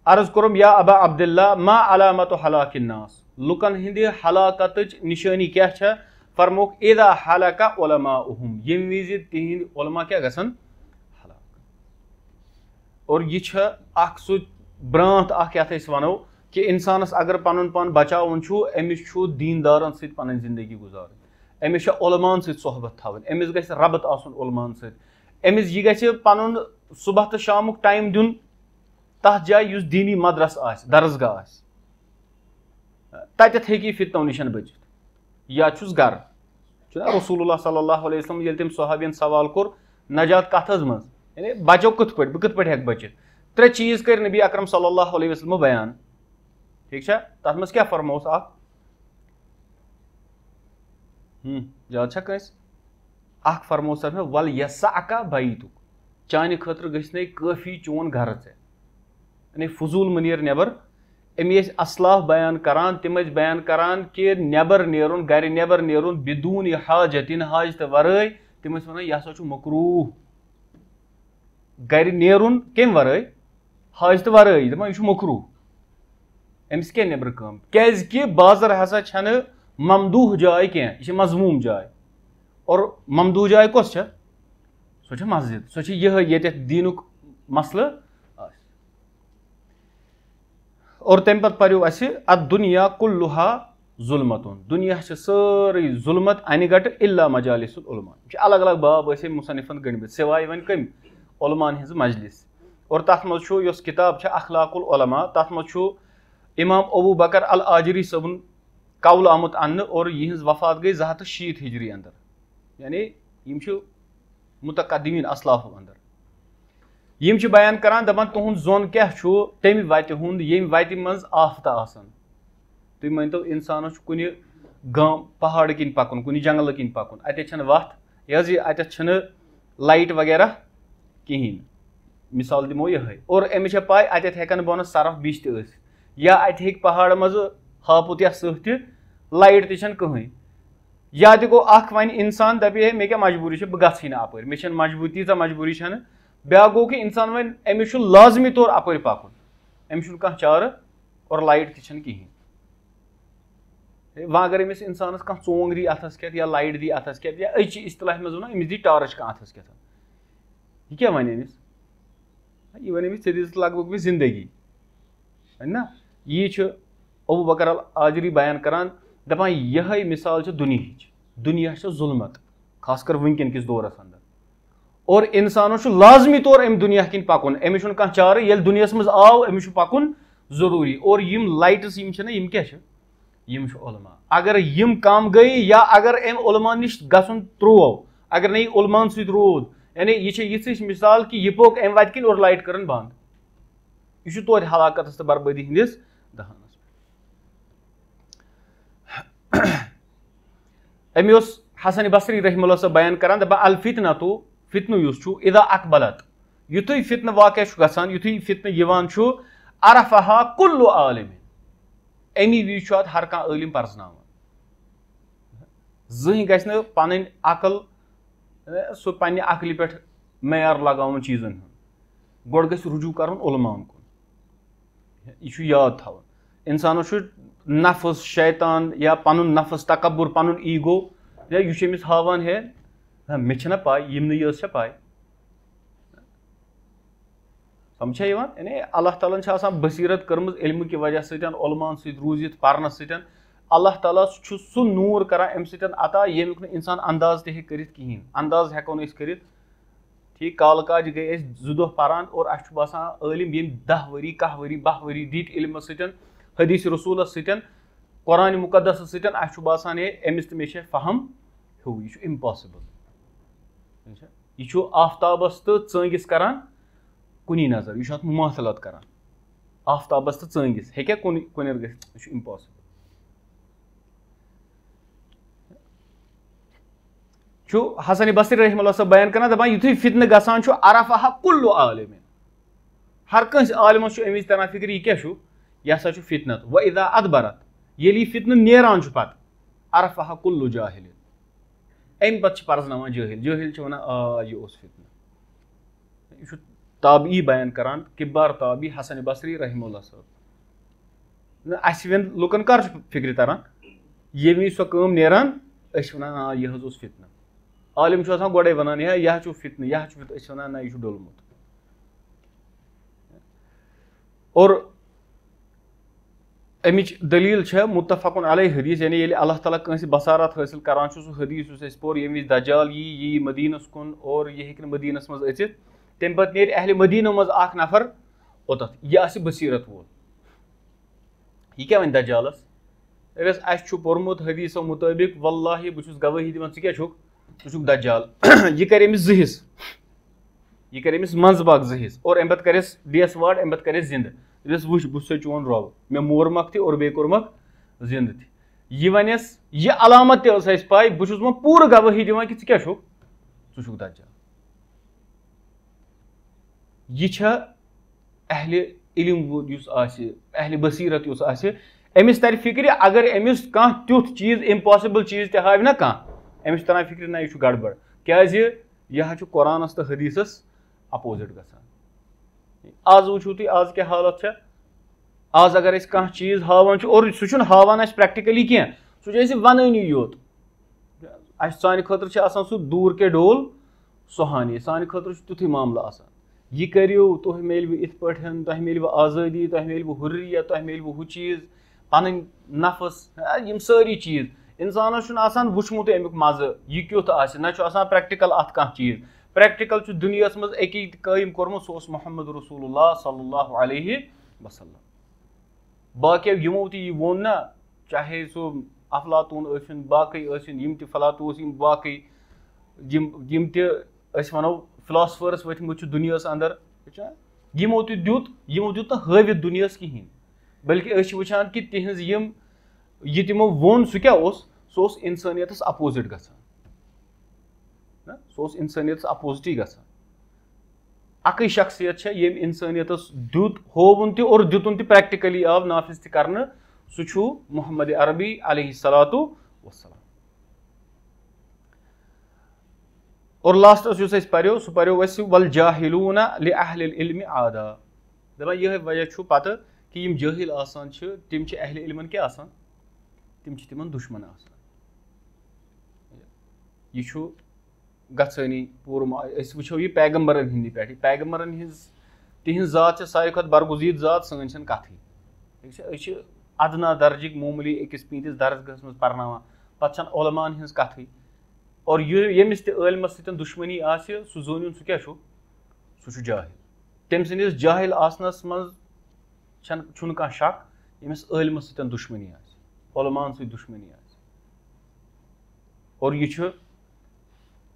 عرض کوٚرُم یا ابا عبداللہ ما علامت ہلاک الناس لُکن ہٕنٛدِ ہلاکتٕچ نِشٲنی کیاہ چھےٚ فرموکھ اذا ہلک علماؤہم ییٚمہِ وِزِ تِہنٛدۍ علما کیاہ گژھن ہلاک اور یہِ چھےٚ اکھ سُہ برانٛتھ اکھ یتھ أسۍ ونو کہِ انسانس اگر پنُن پان بچاوُن چھُ أمِس چھُ دیٖندارن سۭتۍ پنٕنۍ زندگی گُزارٕنۍ أمِس چھےٚ علماہن سۭتۍ صحبت تھاوٕنۍ أمِس گژھِ ربط آسُن علماہن سۭتۍ أمِس یہِ گژھِ پنُن صبح تہٕ شامُک ٹایم دیُن تتھ جایہِ یُس دیٖنی مدرس آسہِ درسگاہ آسہِ تتٮ۪تھ ہیٚکہِ یہِ فتنو نِش بٔچِتھ یا چھُس گرٕ چھُنہ رسول اللہ صلی اللہ علیہ وسلم ییٚلہِ تٔمۍ صحابین سوال کوٚر نجات کتھ حظ منٛز یعنی بچو کِتھ پٲٹھۍ بہٕ کِتھ پٲٹھۍ ہیٚکہٕ بٔچِتھ 3 چیٖز کٔرۍ نبی اکرم صلی اللہ علیہ وسلمو بیان ٹھیٖک چھا تتھ منٛز کیاہ فرمووُس اکھ یاد چھا کٲنٛسہِ اکھ فرمووُس تتھ منٛز ول یسعک بیتُک چانہِ خٲطرٕ گژھِ کٲفی چون گرٕ ژےٚ یعنی فضوٗل مہٕ نیر نٮ۪بر أمۍ ٲسۍ اسلاف بیان کران تِم ٲسۍ بیان کران کہِ نٮ۪بر نیرُن گرِ نٮ۪بر نیرُن بدوٗن حاجتِن حاجتہٕ ورٲے تِم ٲسۍ ونان یہِ ہسا چھُ مکروٗہ گرِ نیرُن کمہِ ورٲے حاجتہٕ ورٲے دپان یہِ چھُ مکروٗہ أمِس کیاہ نٮ۪برٕ کٲم کیازِ کہِ بازر ہسا چھنہٕ ممدوٗح جاے کینٛہہ یہِ چھِ مضموٗم جاے اور ممدوٗح جاے کۄس چھےٚ سۄ چھےٚ مسجد سۄ چھِ یِہے ییٚتٮ۪تھ دیٖنُک مسلہٕ آسہِ اور تمہ پتہ پریو اسہ الدنیا کلھا ظلمتن دنیا چھ سٲرٕے ظلمت انہِ گٹہٕ الا مجالس العلماء الگ الگ باب ٲسۍ مصنفن گٔنمٕتۍ سوائے وۄنۍ کٔمۍ علماءن ہٕنٛز مجلس اور تتھ منٛز چھُ یۄس کتاب چھِ اخلاق العلماء تتھ منٛز چھُ امام ابو بکر الآجری صٲبُن قول آمُت اننہٕ اور یِہنٛز وفات گٔے 260 ہجری اندر یعنی یِم چھِ متقدمین اسلافو اندر یم چھِ بیان کران دپان تُہُنٛد زوٚن کیاہ چھُ تمہِ وتہِ ہُنٛد ییٚمہِ وتہِ منٛز آفتہ آسان تُہۍ مٲنتو انسانس چھُ کُنہِ گام پہاڑ کِنۍ پکُن کُنہِ جنگلہٕ کِنۍ پکُن اتٮ۪تھ چھنہٕ وتھ یہِ حظ یہِ اتٮ۪تھ چھنہٕ لایٹ وغیرہ کہیٖنۍ مثال دِمو یِہے اور أمِس چھےٚ پاے اتٮ۪تھ ہٮ۪کن بۄنہٕ سرف بِچ تہِ ٲسِتھ یا اتہِ ہیٚکہِ پہاڑ منٛزٕ ہاپُت یا سٕہہ تہِ لایٹ تہِ چھنہٕ کٕہٕنۍ یا تہِ گوٚو اکھ وۄنۍ انسان دپہِ ہے مےٚ کیاہ مجبوٗری چھِ بہٕ گژھٕے نہٕ اپٲرۍ مےٚ چھنہٕ مجبوٗری تیٖژاہ مجبوٗری چھنہٕ بیاکھ گوٚو کہِ انسان وۄنۍ أمِس چھُ لازمی طور اپٲرۍ پکُن أمِس چھُنہٕ کانٛہہ چارٕ اور لایٹ تہِ چھنہٕ کہیٖنۍ وۄنۍ اگر أمِس انسانس کانٛہہ ژونٛگ دی اتھس کٮ۪تھ یا لایٹ دی اتھس کٮ۪تھ یا أزچہِ اصطلاحہِ منٛز ونو أمِس دی ٹارٕچ کانٛہہ اتھس کٮ۪تھ یہِ کیاہ وَنہِ أمِس یہِ وَنہِ أمِس ژےٚ دِژٕتھ لگ بگ مےٚ زندگی نا یی چھُ ابو بکر الآجری بیان کران دپان یِہے مثال چھِ دُنیہٕچ دُنیا چھِ ظلمت خاص کر وٕنکیٚن کِس دورس اندر اور انسانس چھُ لازمی طور امہِ دُنیا کِنۍ پکُن أمِس چھُنہٕ کانٛہہ چارٕ ییٚلہِ دُنیاہس منٛز آو أمِس چھُ پکُن ضروٗری اور یِم لایٹٕس یِم چھِنہ یِم کیاہ چھِ یِم چھِ علما اگر یِم کم گٔے یا اگر امہِ علما نِش گژھُن تروو اگر نہٕ یہِ علمان سۭتۍ روٗد یعنی یہِ چھِ یِژھ ہِش مثال کہِ یہِ پوٚک امہِ وتہِ کِنۍ اور لایٹ کٔرٕن بنٛد یہِ چھُ توتہِ ہلاکتس تہٕ بربٲدی ہٕنٛدِس دہانس پٮ۪ٹھ أمۍ اوس حسن بصری رحمہ اللہ صٲب بیان کران دپان الفتنتو فتنہٕ یُس چھُ اذا اقبلت یُتھُے فتنہٕ واقع چھُ گژھان یُتھُے فتنہٕ یِوان چھُ عرفہا کُلُّ عالِم امی وِزِ چھُ اتھ ہر کانٛہہ عٲلِم پرزناوان زٕہٕنۍ گژھِ نہٕ پنٕنۍ عقل سُہ پننہِ عقلہِ پٮ۪ٹھ معیار لگاوُن چیٖزن ہُنٛد گۄڈٕ گژھِ رجوٗع کرُن علماہن کُن یہِ چھُ یاد تھاوُن انسانس چھُ نفس شیطان یا پنُن نفس تکبُر پنُن ایٖگو یا یہِ چھُ أمِس ہاوان ہے مےٚ چھنہ پاے یِمنٕے یٲژ چھےٚ پاے سمجھا یِوان یعنی اللہ تعالیٰ ہن چھِ آسان بصیرت کٔرمٕژ علمہٕ کہِ وجہ سۭتۍ علماہن سۭتۍ روٗزِتھ پرنس سۭتۍ اللہ تعالیٰ چھُ سُہ نوٗر کران امہِ سۭتۍ عطا ییٚمیُک نہٕ انسان انداز تہِ ہیٚکہِ کٔرِتھ کہیٖنۍ انداز ہٮ۪کو نہٕ أسۍ کٔرِتھ ٹھیٖک کالہٕ کاجہِ گٔے أسۍ 2 دۄہ پران اور اَسہِ چھُ باسان عٲلِم ییٚمۍ 10 ؤری 10 ؤری 12 ؤری دِتۍ علمس سۭتۍ حدیث رسوٗلس سۭتۍ قرآنِ مُقدسس سۭتۍ اَسہِ چھُ باسان ہے أمِس تہٕ مےٚ چھِ فہم ہیوٗ یہِ چھُ اِمپاسِبٕل یہِ چھُ آفتابس تہٕ ژٲنٛگِس کران کُنی نظر یہِ چھُ اتھ مُماثلت کران آفتابس تہٕ ژٲنٛگِس ہیٚکیٛاہ کُنہِ گٔژھِتھ یہِ چھُ اِمپاسِبٕل چھُ حسن بصری رحمہ اللہ صٲب بیان کران دپان یُتھُے فتنہٕ گژھان چھُ عرفہا کُلُّ عالِم ہر کٲنٛسہِ عالمس چھُ امہِ وِزِ تران فِکرِ یہِ کیاہ چھُ یہِ ہسا چھُ فتنت وۄنۍ اذا ادبرت ییٚلہِ یہِ فتنہٕ نیران چھُ پتہٕ عرفہا کُلُّ جاہل امہِ پتہٕ چھِ پرزناوان جٲہل جٲہل چھِ ونان آ یہِ اوس فتنہٕ یہِ چھُ تابعی بیان کران کِبار تابعی حسن بصری رحمہ اللہ صٲب اسہِ وۄنۍ لُکن کر چھُ فِکرِ تران ییٚمہِ وِزِ سۄ کٲم نیران أسۍ چھِ ونان آ یہِ حظ اوس فتنہٕ عالِم چھُ آسان گۄڈے ونان ہے یہِ حظ چھُ فتنہٕ یہِ حظ چھُ فتنہٕ أسۍ چھِ ونان نہ یہِ چھُ ڈوٚلمُت اور امِچ دلیٖل چھےٚ مُتفقُن علیہ حدیث یعنی ییٚلہِ اللہ تعالیٰ کٲنٛسہِ بصارت حٲصِل کران چھُ سُہ حدیث یُس اَسہِ پوٚر ییٚمہِ وِزِ دجال یی مدیٖنس کُن اور یہِ ہیٚکہِ نہٕ مدیٖنس منٛز أژِتھ تمہِ پتہٕ نیرِ اہلِ مدیٖنو منٛز اکھ نفر اوٚتتھ یہِ آسہِ بصیرت وول یہِ کیاہ وَنہِ دجالس دَپٮ۪س اَسہِ چھُ پوٚرمُت حدیثو مُطٲبق واللہ بہٕ چھُس گوٲہی دِوان ژٕ کیاہ چھُکھ ژٕ چھُکھ دجال یہِ کرِ أمِس 2 حِصہٕ یہِ کرِ أمِس منٛزٕ باگ 2 حِصہٕ اور امہِ پتہٕ کریس دیس واڑ امہِ پتہٕ کریس زنٛدٕ دَپٮ۪س وٕچھ بہٕ چھُسے چون رۄب مےٚ مورمکھ تہِ اور بیٚیہِ کوٚرمکھ زنٛدٕ تہِ یہِ ونیس یہِ علامت تہِ ٲس اَسہِ پاے بہٕ چھُس وۄنۍ پوٗرٕ گوٲہی دِوان کہِ ژٕ کیاہ چھُکھ ژٕ چھُکھ دجال یہِ چھےٚ اہلِ علم وول یُس آسہِ اہلِ بصیرت یُس آسہِ أمِس ترِ فِکرِ اگر أمِس کانٛہہ تیُتھ چیٖز اِمپاسِبٕل چیٖز تہِ ہاوِ نہ کانٛہہ أمِس چھُ تران فِکرِ نہ یہِ چھُ گڑبڑ کیازِ یہِ حظ چھُ قرآنس تہٕ حدیٖثس اپوزِٹ گژھان آز وٕچھِو تُہۍ آز کیاہ حالت چھےٚ آز اگر أسۍ کانٛہہ چیٖز ہاوان چھُ اور سُہ چھُنہٕ ہاوان اَسہِ پریکٹِکلی کینٛہہ سُہ چھُ اَسہِ وَنٲنی یوت اَسہِ سانہِ خٲطرٕ چھُ آسان سُہ دوٗر کے ڈول سُہانی سانہِ خٲطرٕ چھُ تیُتھُے معاملہٕ آسان یہ کٔرِو تۄہہِ میلوٕ یِتھ پٲٹھۍ تۄہہِ میلوٕ آزٲدی تۄہہِ میلوٕ حُریت تۄہہِ میلوٕ ہُہ چیٖز پَنٕنۍ نفس یِم سٲری چیٖز اِنسانَس چھُنہٕ آسان وٕچھمُتٕے اَمیُک مَزٕ یہِ کیُتھ آسہِ نہ چھُ آسان پرٛٮ۪کٹِکَل اَتھ کانٛہہ چیٖز پرٛٮ۪کٹِکَل چھُ دُنیاہَس منٛز أکی قٲیِم کوٚرمُت سُہ اوس محمد رسول اللہ صلی اللہ علیہ وسلم باقیو یِمو تہِ یہِ ووٚن نہ چاہے سُہ افلاطوٗن ٲسِن باقٕے ٲسِن یِم تہِ فلاطوٗس یِم باقٕے یِم تہِ أسۍ وَنو فِلاسفٲرٕس ؤتھمٕتۍ چھِ دُنیاہَس اَندَر یِمو تہِ دیُت نہٕ ہٲوِتھ دُنیاہَس کِہیٖنۍ بٔلکہِ أسۍ چھِ وٕچھان کہِ تِہِنٛز یہِ تِمو ووٚن سُہ کیٛاہ اوس سُہ اوس اِنسٲنیتَس اَپوزِٹ گژھان سُہ اوس اِنسٲنیتَس اَپوزِٹٕے گژھان اَکٕے شخصیت چھےٚ ییٚمۍ اِنسٲنیتَس دیُت ہووُن تہِ اور دِتُن تہِ پرٛٮ۪کٹِکٔلی آو نافِظ تہِ کَرنہٕ سُہ چھُ محمد عربی علیہ الصلاۃ وسلام اور لاسٹَس یُس أسۍ پَریو سُہ پَریو اَسہِ وَالجاہِلوٗنَ لِأَہلِ العلمِ عادا دَپان یِہوٚے وجہ چھُ پَتہٕ کہِ یِم جٲہِل آسان چھِ تِم چھِ اہلِ علمَن کیٛاہ آسان تِم چھِ تِمن دُشمَن آسان یہِ چھُ گژھٲنی پوٗرٕ أسۍ وٕچھو یہِ پیغمبرن ہِنٛدِ پٮ۪ٹھ پیغمبرن ہِنٛز تِہنٛز ذات چھےٚ ساروی کھۄتہٕ برگُزیٖد ذات سٲنۍ چھَنہٕ کَتھٕے ٹھیٖک چھا أسۍ چھِ اَدنا درجٕکۍ معموٗلی أکِس پیٖنٛتِس درسگاہَس منٛز پَرناوان پَتہٕ چھَنہٕ عُلماہَن ہِنٛز کَتھٕے اور ییٚمِس تہِ عٲلمَس سۭتۍ دُشمنی آسہِ سُہ زٲنِوُن سُہ کیٛاہ چھُ سُہ چھُ جاہِل تٔمۍ سٕنٛدِس جاہِل آسنَس منٛز چھُنہٕ کانٛہہ شک ییٚمِس عٲلمَس سۭتۍ دُشمنی آسہِ عُلماہَن سۭتۍ دُشمنی آسہِ اور یہِ چھُ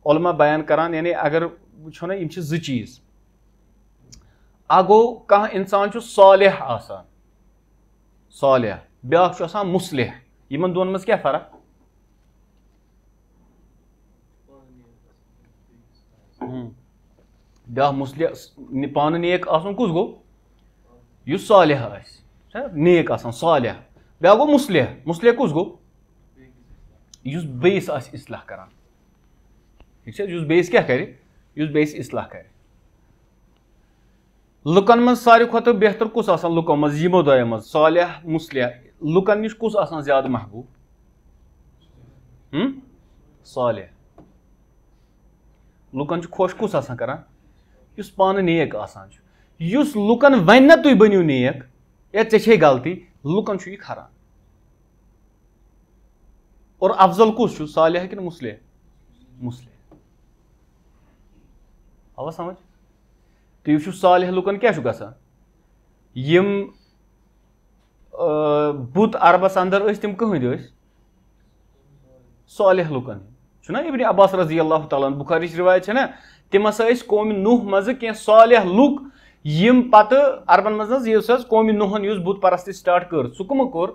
عُلما بیان کران یعنی اگر وٕچھو نہ یِم چھِ زٕ چیٖز اکھ گوٚو کانٛہہ اِنسان چھُ صالح آسان صالح بیٛاکھ چھُ آسان مُصلح یِمن دۄن منٛز کیٛاہ فرق بیٛاکھ مُصلح پانہٕ نیک آسُن کُس گوٚو یُس صالح آسہِ نیک آسان صالح بیٛاکھ گوٚو مُصلح کُس گوٚو یُس بیٚیِس آسہِ اِصلاح کران ٹھیٖک چھا یُس بیٚیِس کیٛاہ کرِ یُس بیٚیِس اِصلاح کرِ لُکن منٛز ساروی کھۄتہٕ بہتر کُس آسان لُکو منٛز یِمو دۄیو منٛز صالح مُصلح لُکن نِش کُس آسان زیادٕ محبوٗب صالح لُکن چھُ خۄش کُس آسان کران یُس پانہٕ نیک آسان چھُ یُس لُکن وَنہِ نہ تُہۍ بٔنِو نیک یا ژےٚ چھے غلطی لُکن چھُ یہِ کھران اور افضل کُس چھُ صالح کِنہٕ مُصلح آوا سمجھ تُہۍ وٕچھِو صالح لُکن کیٛاہ چھُ گژھان یِم بُت عربس اندر ٲسۍ تِم کٕہٕنٛدۍ ٲسۍ صالح لُکن ہٕنٛدۍ چھُنہ ابن عباس رضی اللہ تعالیٰ بُخاریچ رِوایت چھےٚ نہ تِم ہسا ٲسۍ قومہِ نوح منٛزٕ کینٛہہ صالح لُکھ یِم پتہٕ عربن منٛز حظ یُس حظ قومہِ نوحن یُس بُت پرستی سٹارٹ کٔر سُہ کٕمو کوٚر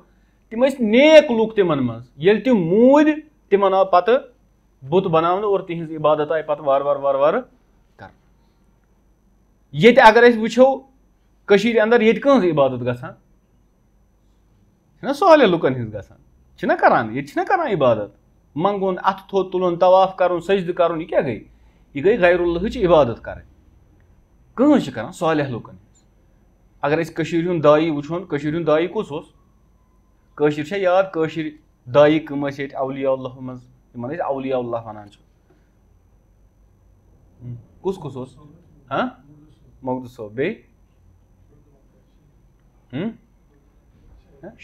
تِم ٲسۍ نیک لُکھ تِمن منٛز ییٚلہِ تِم موٗدۍ تِمن آو پتہٕ بُت بناونہٕ اور تِہنٛز عبادت آیہِ پتہٕ وارٕ وارٕ کرنہٕ ییٚتہِ اگر أسۍ وٕچھو کٔشیٖرِ انٛدر ییٚتہِ کٕہٕنٛز عبادت گژھان چھِنہ صالح لُکن ہٕنٛز گژھان چھِنہ کران ییٚتہِ چھِنہ کران عبادت منٛگُن اَتھٕ تھوٚد تُلُن طواف کرُن سجدٕ کرُن یہِ کیٛاہ گٔے یہِ گٔے غیر اللہٕچ عبادت کرٕنۍ کٕہٕنٛز چھِ کران صالح لُکن ہٕنٛز اگر أسۍ کٔشیٖرِ ہُنٛد دایی وٕچھون کٔشیٖرِ ہُنٛد دایی کُس اوس کٲشِر چھا یاد کٲشِر دایی کٕم ٲسۍ ییٚتہِ اولیاء اللہ منٛز یِمن أسۍ اولیاء اللہ وَنان چھِ کُس اوس مۄخدوٗد صٲب بیٚیہِ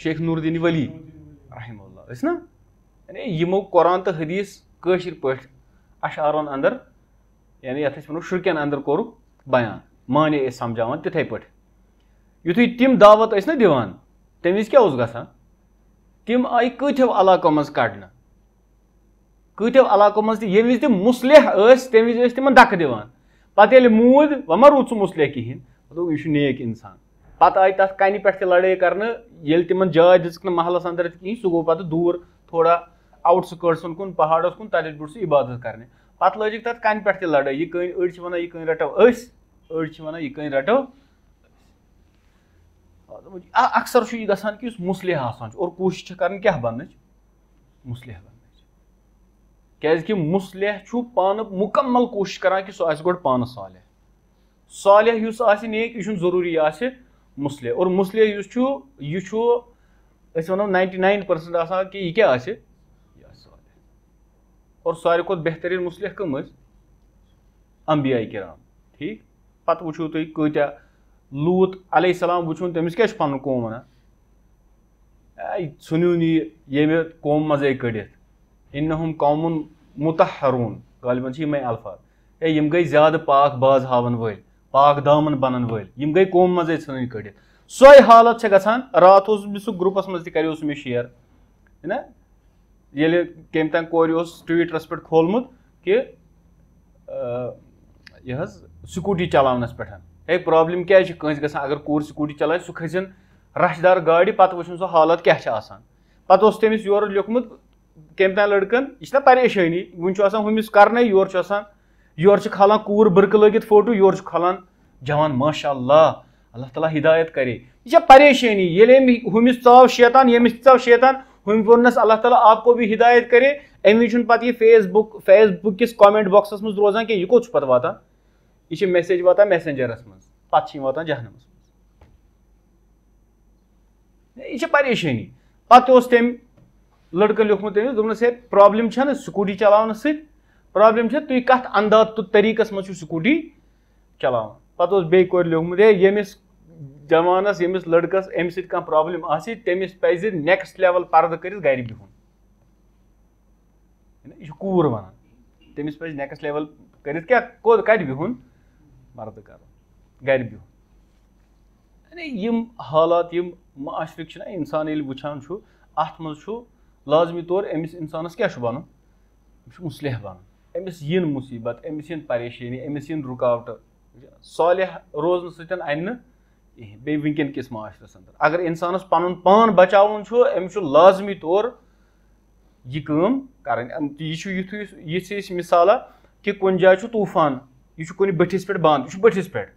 شیخ نوٗر الدیٖن ولی رحمہ اللہ ٲسۍ نا یعنی یِمو قرآن تہٕ حدیٖث کٲشِر پٲٹھۍ اشعارن اندر یعنی یتھ أسۍ ونو شُرکٮ۪ن اندر کوٚرُکھ بیان مانے ٲسۍ سمجھاوان تِتھٕے پٲٹھۍ یُتھُے تِم دعوت ٲسۍ نہ دِوان تمہِ وِزِ کیٛاہ اوس گژھان تِم آیہِ کۭتیو علاقو منٛز کڑنہٕ کۭتیو علاقو منٛز تہِ ییٚمہِ وِزِ تِم مُصلح ٲسۍ تمہِ وِزِ ٲسۍ تِمن دکہٕ دِوان پتہٕ ییٚلہِ موٗدۍ وۄنۍ ما روٗد سُہ مُصلح کِہینۍ دوٚپ یہِ چھُ نیک انسان پتہٕ آیہِ تتھ کنہِ پٮ۪ٹھ تہِ لڑٲے کرنہٕ ییٚلہِ تِمن جاے دِژٕکھ نہٕ محلس اندر تہِ کِہینۍ سُہ گوٚو پتہٕ دوٗر تھوڑا آوُٹ سکٲٹسن کُن پہاڑس کُن تتٮ۪تھ بیوٗٹھ سُہ عبادت کرنہِ پتہٕ لٲجِکھ تتھ کنہِ پٮ۪ٹھ تہِ لڑٲے یہِ کٔنۍ أڑۍ چھِ وَنان یہِ کٔنۍ رٹو أسۍ أڑۍ چھِ وَنان یہِ کٔنۍ رٹو اکثر چھُ یہِ گژھان کہِ یُس مُصلح آسان چھُ اور کوٗشِش چھِ کران کیٛاہ بننٕچ مُصلح بننٕچ کیازِ کہِ مُصلح چھُ پانہٕ مُکمل کوٗشِش کران کہِ سُہ آسہِ گۄڈٕ پانہٕ صالح یُس آسہِ نیک یہِ چھُنہٕ ضروٗری آسہِ مُصلح اور مُصلح یُس چھُ یہِ چھُ أسۍ وَنو 99% آسان کہِ یہِ کیٛاہ آسہِ یہِ آسہِ صالح اور ساروی کھۄتہٕ بہتریٖن مُصلح کٕم ٲسۍ انبیاء کرام ٹھیٖک پتہٕ وٕچھِو تُہۍ کۭتیاہ لوٗط علیہ السلام وٕچھُن تٔمِس کیٛاہ چھُ پَنُن قوم وَنان ژھٕنِو نہٕ یہِ ییٚمہِ قوم منٛزٕے کٔڑِتھ اِنہُم قومُن مُتحروٗن غالباً چھِ یِمے الفاظ یِم گٔے زیادٕ پاک باز ہاوَن وٲلۍ پاک دامن بَنن وٲلۍ یِم گٔے قوم منٛزٕے ژھٕنٕنۍ کٔڑِتھ سۄے حالت چھےٚ گژھان راتھ اوسُس بہٕ سُہ گرُپَس منٛز تہِ کَریو سُہ مےٚ شِیر نا ییٚلہِ کٔمۍ تام کورِ اوس ٹُویٖٹرَس پٮ۪ٹھ کھولمُت کہِ یہِ حظ سکوٗٹی چلاونَس پٮ۪ٹھ پرابلِم کیازِ چھِ کٲنٛسہِ گژھان اگر کوٗر سکوٗٹی چلاوِ سُہ کھٔسِن رَشہٕ دار گاڑِ پَتہٕ وٕچھُن سُہ حالت کیاہ چھِ آسان پَتہٕ اوس تٔمِس یورٕ لیوٗکھمُت کٔمۍ تام لٔڑکَن یہِ چھِنا پریشٲنی وٕنہِ چھُ آسان ہُمِس کَرنَے یورٕ چھُ آسان یورٕ چھِ کھالان کوٗر بٕرکہٕ لٲگِتھ فوٹو یورٕ چھُ کھالان جوان ماشاء اللہ اللہ تعالیٰ ہِدایت کَرے یہِ چھےٚ پریشٲنی ییٚلہِ أمۍ ہُمِس ژاو شیطان ییٚمِس تہِ ژاو شیطان ہُمۍ ووٚننَس اللہ تعالیٰ آپ کو بھی ہِدایت کرے اَمہِ وِزِ چھُنہٕ پَتہٕ یہِ فیس بُک کِس کومٮ۪نٛٹ باکسَس منٛز روزان کینٛہہ یہِ کوٚت چھُ پَتہٕ واتان یہِ چھِ میسیج واتان میسنجَرَس منٛز پَتہٕ چھِ یِم واتان جہنَمَس منٛز یہِ چھےٚ پریشٲنی پَتہٕ اوس تٔمۍ لٔڑکہٕ لیوٗکھمُت تٔمِس دوٚپنَس ہے پرٛابلِم چھَنہٕ سکوٗٹی چلاونہٕ سۭتۍ پرٛابلِم چھےٚ تُہۍ کَتھ انداز تہٕ طریٖقَس منٛز چھِو سکوٗٹی چلاوان پَتہٕ اوس بیٚیہِ کورِ لیوٗکھمُت ہے ییٚمِس جوانَس ییٚمِس لٔڑکَس اَمہِ سۭتۍ کانٛہہ پرٛابلِم آسہِ تٔمِس پَزِ نیکٕسٹ لیوَل پَردٕ کٔرِتھ گرِ بِہُن یہِ چھُ کوٗر وَنان تٔمِس پَزِ نیکٕسٹ لیوَل کٔرِتھ کیاہ کَتہِ بِہُن پَردٕ کَرُن گرِ بِہُن یِم حالات یِم معاشرٕکۍ چھِنہ اِنسان ییٚلہِ وٕچھان چھُ اَتھ منٛز چھُ لازمی طور أمِس اِنسانَس کیاہ چھُ بَنُن أمِس چھُ مُصلح بَنُن أمِس یِن مُصیٖبت أمِس یِن پریشٲنی أمِس یِن رُکاوٹہٕ صالح روزنہٕ سۭتۍ اَنہِ نہٕ کِہینۍ بیٚیہِ وٕنکیٚن کِس معاشرَس اَندر اگر اِنسانَس پَنُن پان بَچاوُن چھُ أمِس چھُ لازمی طور یہِ کٲم کَرٕنۍ یہِ چھُ یِژھ ہِش مِثالا کہِ کُنہِ جایہِ چھُ طوٗفان یہِ چھُ کُنہِ بٔٹھِس پٮ۪ٹھ بنٛد یہِ چھُ بٔٹھِس پٮ۪ٹھ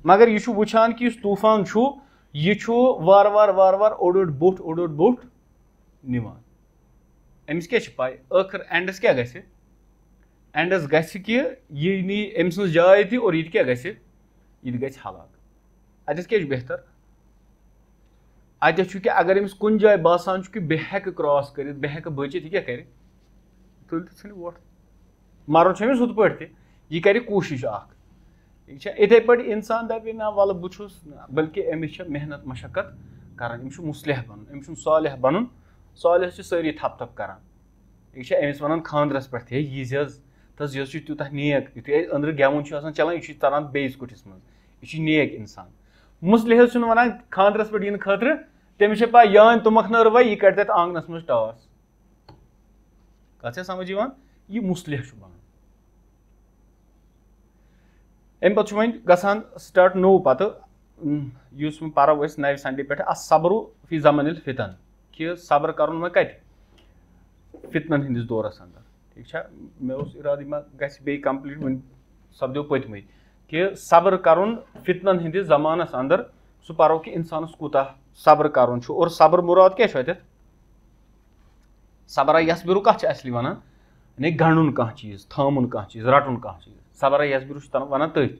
مگر یہِ چھُ وٕچھان کہِ یُس طوٗفان چھُ یہِ چھُ وارٕ وارٕ اوٚڑ اوٚڑ بوٚٹھ نِوان أمِس کیاہ چھِ پاے ٲخٕر اینڈَس کیاہ گژھِ اینڈَس گژھِ کہِ یہِ نی أمۍ سٕنٛز جاے تہِ اور یہِ تہِ کیاہ گژھِ یہِ تہِ گژھِ ہلاک اَتٮ۪تھ کیاہ چھُ بہتر اَتٮ۪تھ چھُ کہِ اگر أمِس کُنہِ جایہِ باسان چھُ کہِ بہٕ ہٮ۪کہٕ کراس کٔرِتھ بہٕ ہٮ۪کہٕ بٔچِتھ یہِ کیاہ کَرِ تُلہِ تہٕ ژھٕنہِ ووٹ مَرُن چھُ أمِس ہُتھ پٲٹھۍ تہِ یہِ کَرِ کوٗشِش اکھ ٹھیٖک چھا یِتھٕے پٲٹھۍ اِنسان دَپہِ نہ وَلہٕ بہٕ چھُس بٔلکہِ أمِس چھِ محنت مشقت کَرٕنۍ أمِس چھُ مُصلح بَنُن أمِس چھُنہٕ صالح بَنُن صالح چھِ سٲری تھپھ کَران ٹھیٖک چھا أمِس وَنان خاندرَس پٮ۪ٹھ تہِ ہے ییٖزِ حظ تہٕ یہِ حظ چھُ تیوٗتاہ نیک یُتھُے أنٛدرٕ گٮ۪وُن چھُ آسان چلان یہِ چھُ تَران بیٚیِس کُٹھِس منٛز یہِ چھُ نیک اِنسان مُصلِحس چھُنہٕ وَنان خاندرَس پٮ۪ٹھ یِنہٕ خٲطرٕ تٔمِس چھِ پاے یانۍ تُمَکھ نٲر یہِ کَڑِ تَتہِ آنٛگنَس منٛز ٹاس کَتھ چھا سَمجھ یِوان یہِ مُصلح چھُ بَنان اَمہِ پَتہٕ چھُ وۄنۍ گژھان سٹاٹ نوٚو پَتہٕ یُس وۄنۍ پَرو أسۍ نَوِ سَنڈے پٮ۪ٹھ اَصبرُ فی زمن الفتن کہِ صبر کَرُن وۄنۍ کَتہِ فِتنَن ہِنٛدِس دورَس اَندر ٹھیٖک چھا مےٚ اوس اِرادٕ یہِ ما گژھِ بیٚیہِ کَمپٕلیٖٹ وۄنۍ سپدیو پٔتمٕے کہِ صبر کَرُن فِتنَن ہِنٛدِس زمانَس اَندر سُہ پَرو کہِ اِنسانَس کوٗتاہ صبر کَرُن چھُ اور صبر مُراد کیاہ چھُ اَتٮ۪تھ صبرا یَسبِرُ کَتھ چھِ اَصلی وَنان یعنی گنٛڈُن کانٛہہ چیٖز تھاوُن کانٛہہ چیٖز رَٹُن کانٛہہ چیٖز صبرا یَسبِرُ چھُ وَنان تٔتھۍ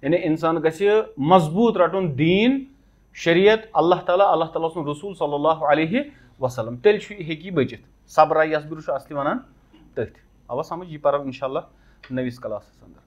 یعنی اِنسان گژھِ مضبوٗط رَٹُن دیٖن شریعت اللہ تعالیٰ سُنٛد رسوٗل صلی اللہ علیہ وسلم تیٚلہِ چھُ ہیٚکہِ یہِ بٔچِتھ صبرا یَسبِرُ چھُ اَصلی وَنان تٔتھۍ آوا سَمجھ یہِ پَرو اِنشاء اللہ نٔوِس کلاسَس اَندر